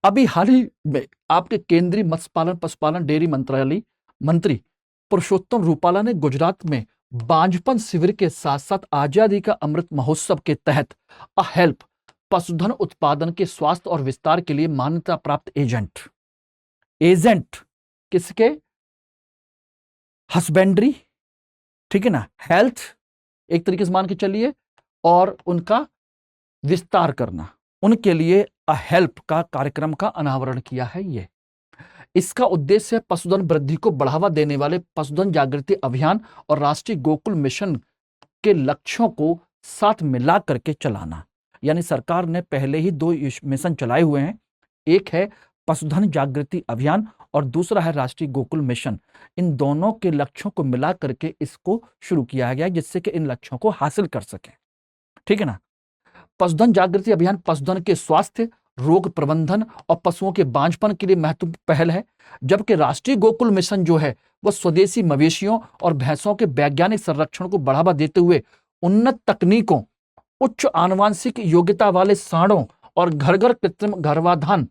अभी हाल ही में आपके केंद्रीय मत्स्य पालन पशुपालन डेयरी मंत्रालय मंत्री पुरुषोत्तम रूपाला ने गुजरात में बांझपन शिविर के साथ साथ आजादी का अमृत महोत्सव के तहत अ हेल्प पशुधन उत्पादन के स्वास्थ्य और विस्तार के लिए मान्यता प्राप्त एजेंट किसके, हस्बेंड्री, ठीक है ना, हेल्थ एक तरीके से मान के चलिए, और उनका विस्तार करना, उनके लिए अ हेल्प का कार्यक्रम का अनावरण किया है। ये इसका उद्देश्य है पशुधन वृद्धि को बढ़ावा देने वाले पशुधन जागृति अभियान और राष्ट्रीय गोकुल मिशन के लक्ष्यों को साथ मिला करके चलाना। यानी सरकार ने पहले ही 2 मिशन चलाए हुए हैं, एक है पशुधन जागृति अभियान और दूसरा है राष्ट्रीय गोकुल मिशन। इन दोनों के लक्ष्यों को मिला करके इसको शुरू किया गया जिससे कि इन लक्ष्यों को हासिल कर सके, ठीक है ना। पशुधन जागृति अभियान पशुधन के स्वास्थ्य, रोग प्रबंधन और पशुओं के बांझपन के लिए महत्वपूर्ण पहल है, जबकि राष्ट्रीय गोकुल मिशन जो है वह स्वदेशी मवेशियों और भैंसों के वैज्ञानिक संरक्षण को बढ़ावा देते हुए उन्नत तकनीकों, उच्च आनुवांशिक योग्यता वाले सांडों और घर घर कृत्रिम गर्भाधान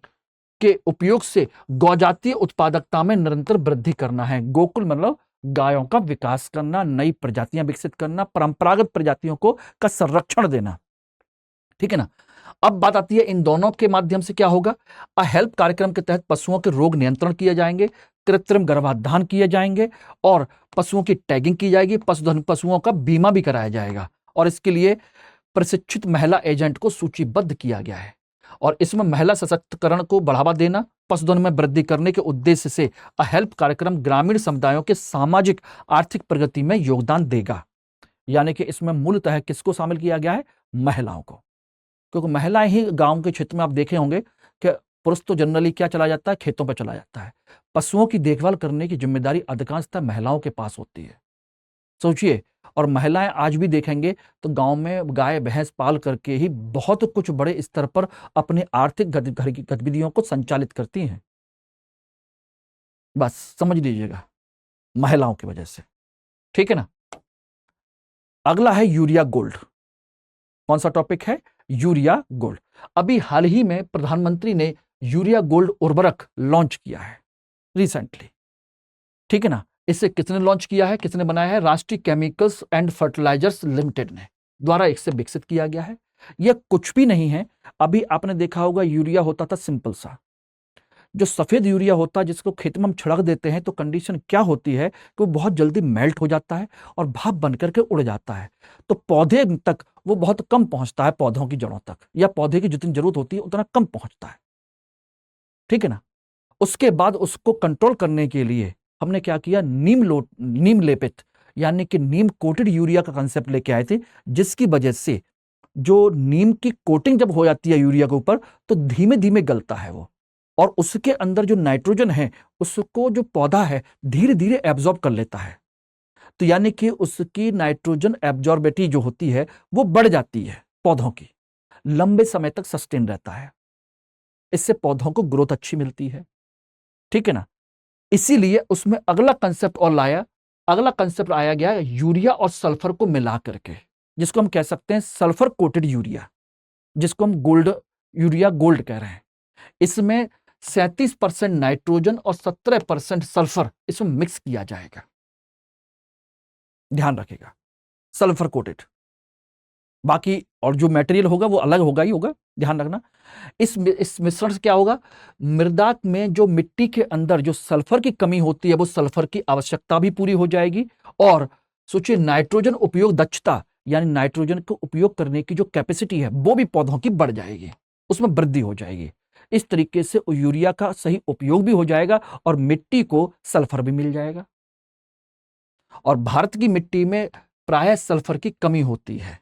के उपयोग से गौजातीय उत्पादकता में निरंतर वृद्धि करना है। गोकुल मतलब गायों का विकास करना, नई प्रजातियां विकसित करना, परंपरागत प्रजातियों को का संरक्षण देना, ठीक है ना। अब बात आती है इन दोनों के माध्यम से क्या होगा। अ हेल्प कार्यक्रम के तहत पशुओं के रोग नियंत्रण किए जाएंगे, कृत्रिम गर्भाधान किए जाएंगे और पशुओं की टैगिंग की जाएगी, पशुधन पशुओं का बीमा भी कराया जाएगा और इसके लिए प्रशिक्षित महिला एजेंट को सूचीबद्ध किया गया है। और इसमें महिला सशक्तिकरण को बढ़ावा देना, पशुधन में वृद्धि करने के उद्देश्य से अ हेल्प कार्यक्रम ग्रामीण समुदायों के सामाजिक आर्थिक प्रगति में योगदान देगा। यानी कि इसमें मूलतः किसको शामिल किया गया है, महिलाओं को, क्योंकि महिलाएं ही गांव के क्षेत्र में आप देखे होंगे कि पुरुष तो जनरली क्या चला जाता है, खेतों पर चला जाता है। पशुओं की देखभाल करने की जिम्मेदारी अधिकांशतः महिलाओं के पास होती है, सोचिए। और महिलाएं आज भी देखेंगे तो गांव में गाय भैंस पाल करके ही बहुत कुछ बड़े स्तर पर अपने आर्थिक गतिविधियों को संचालित करती हैं। बस समझ लीजिएगा, महिलाओं की वजह से, ठीक है ना। अगला है यूरिया गोल्ड। कौन सा टॉपिक है, यूरिया गोल्ड। अभी हाल ही में प्रधानमंत्री ने यूरिया गोल्ड उर्वरक लॉन्च किया है रिसेंटली, ठीक है ना। इसे किसने लॉन्च किया है, किसने बनाया है, राष्ट्रीय केमिकल्स एंड फर्टिलाइजर्स लिमिटेड ने द्वारा इसे विकसित किया गया है। यह कुछ भी नहीं है, अभी आपने देखा होगा यूरिया होता था सिंपल सा, जो सफेद यूरिया होता है जिसको खेत में हम छिड़क देते हैं तो कंडीशन क्या होती है कि वो बहुत जल्दी मेल्ट हो जाता है और भाप बन करके उड़ जाता है, तो पौधे तक वो बहुत कम पहुंचता है, पौधों की जड़ों तक, या पौधे की जितनी जरूरत होती है उतना कम पहुंचता है, ठीक है ना। उसके बाद उसको कंट्रोल करने के लिए हमने क्या किया, नीम लेपित यानी कि नीम कोटेड यूरिया का कंसेप्ट लेके आए थे, जिसकी वजह से जो नीम की कोटिंग जब हो जाती है यूरिया के ऊपर तो धीमे धीमे गलता है वो, और उसके अंदर जो नाइट्रोजन है उसको जो पौधा है धीरे धीरे एब्जॉर्ब कर लेता है, तो यानी कि उसकी नाइट्रोजन एब्जॉर्बिटी जो होती है वो बढ़ जाती है, पौधों की लंबे समय तक सस्टेन रहता है, इससे पौधों को ग्रोथ अच्छी मिलती है, ठीक है ना। इसीलिए उसमें अगला कंसेप्ट और लाया, अगला कंसेप्ट आया गया यूरिया और सल्फर को मिला करके, जिसको हम कह सकते हैं सल्फर कोटेड यूरिया, जिसको हम यूरिया गोल्ड कह रहे हैं। इसमें 37% नाइट्रोजन और 17% सल्फर इसमें मिक्स किया जाएगा, ध्यान रखिएगा, सल्फर कोटेड। बाकी और जो मटेरियल होगा वो अलग होगा ही होगा, ध्यान रखना। इस मिश्रण से क्या होगा, मृदा में जो मिट्टी के अंदर जो सल्फर की कमी होती है वो सल्फर की आवश्यकता भी पूरी हो जाएगी और सोचिए नाइट्रोजन उपयोग दक्षता यानी नाइट्रोजन को उपयोग करने की जो कैपेसिटी है वो भी पौधों की बढ़ जाएगी, उसमें वृद्धि हो जाएगी। इस तरीके से यूरिया का सही उपयोग भी हो जाएगा और मिट्टी को सल्फर भी मिल जाएगा। और भारत की मिट्टी में प्रायः सल्फर की कमी होती है,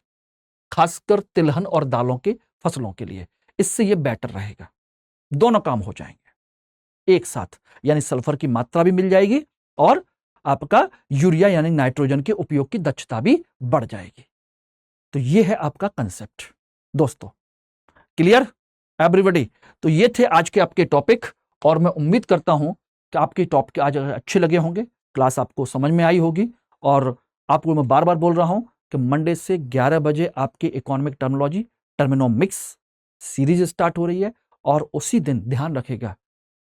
खासकर तिलहन और दालों के फसलों के लिए। इससे यह बेटर रहेगा, दोनों काम हो जाएंगे एक साथ, यानी सल्फर की मात्रा भी मिल जाएगी और आपका यूरिया यानी नाइट्रोजन के उपयोग की दक्षता भी बढ़ जाएगी। तो यह है आपका कंसेप्ट दोस्तों। Clear everybody? तो ये थे आज के आपके टॉपिक और मैं उम्मीद करता हूं कि आपके टॉपिक आज अच्छे लगे होंगे, क्लास आपको समझ में आई होगी। और आपको मैं बार बार बोल रहा हूं कि मंडे से 11 बजे आपकी इकोनॉमिक टर्मिनोलॉजी टर्मिनोमिक्स सीरीज स्टार्ट हो रही है और उसी दिन ध्यान रखेगा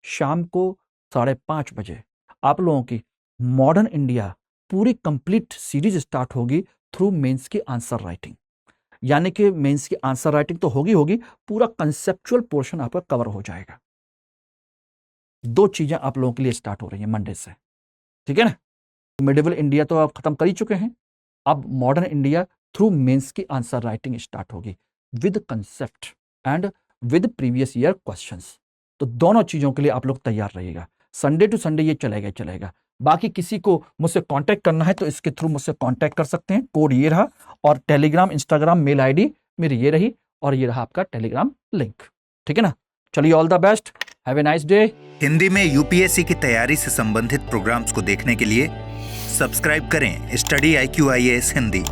शाम को 5:30 बजे आप लोगों की मॉडर्न इंडिया पूरी कंप्लीट सीरीज स्टार्ट होगी थ्रू मेंस की आंसर राइटिंग। यानी कि मेंस की आंसर राइटिंग तो होगी, पूरा कंसेप्चुअल पोर्शन आपका कवर हो जाएगा। 2 चीजें आप लोगों के लिए स्टार्ट हो रही है मंडे से, ठीक है ना? मिडिवल इंडिया तो आप खत्म कर ही चुके हैं, अब मॉडर्न इंडिया थ्रू मेंस की आंसर राइटिंग स्टार्ट होगी with concept and with previous year questions. तो दोनों चीजों के लिए आप लोग तैयार रहिएगा। संडे टू संडे ये चलेगा। बाकी किसी को मुझसे कांटेक्ट करना है तो इसके थ्रू मुझसे कांटेक्ट कर सकते हैं। कोड ये रहा और टेलीग्राम इंस्टाग्राम मेल आईडी मेरी ये रही और ये रहा आपका टेलीग्राम लिंक, ठीक है ना? चलिए, all the best, have a nice day. Hindi में यूपीएससी की तैयारी से संबंधित प्रोग्राम्स को देखने के लिए सब्सक्राइब करें स्टडी IQ IAS हिंदी।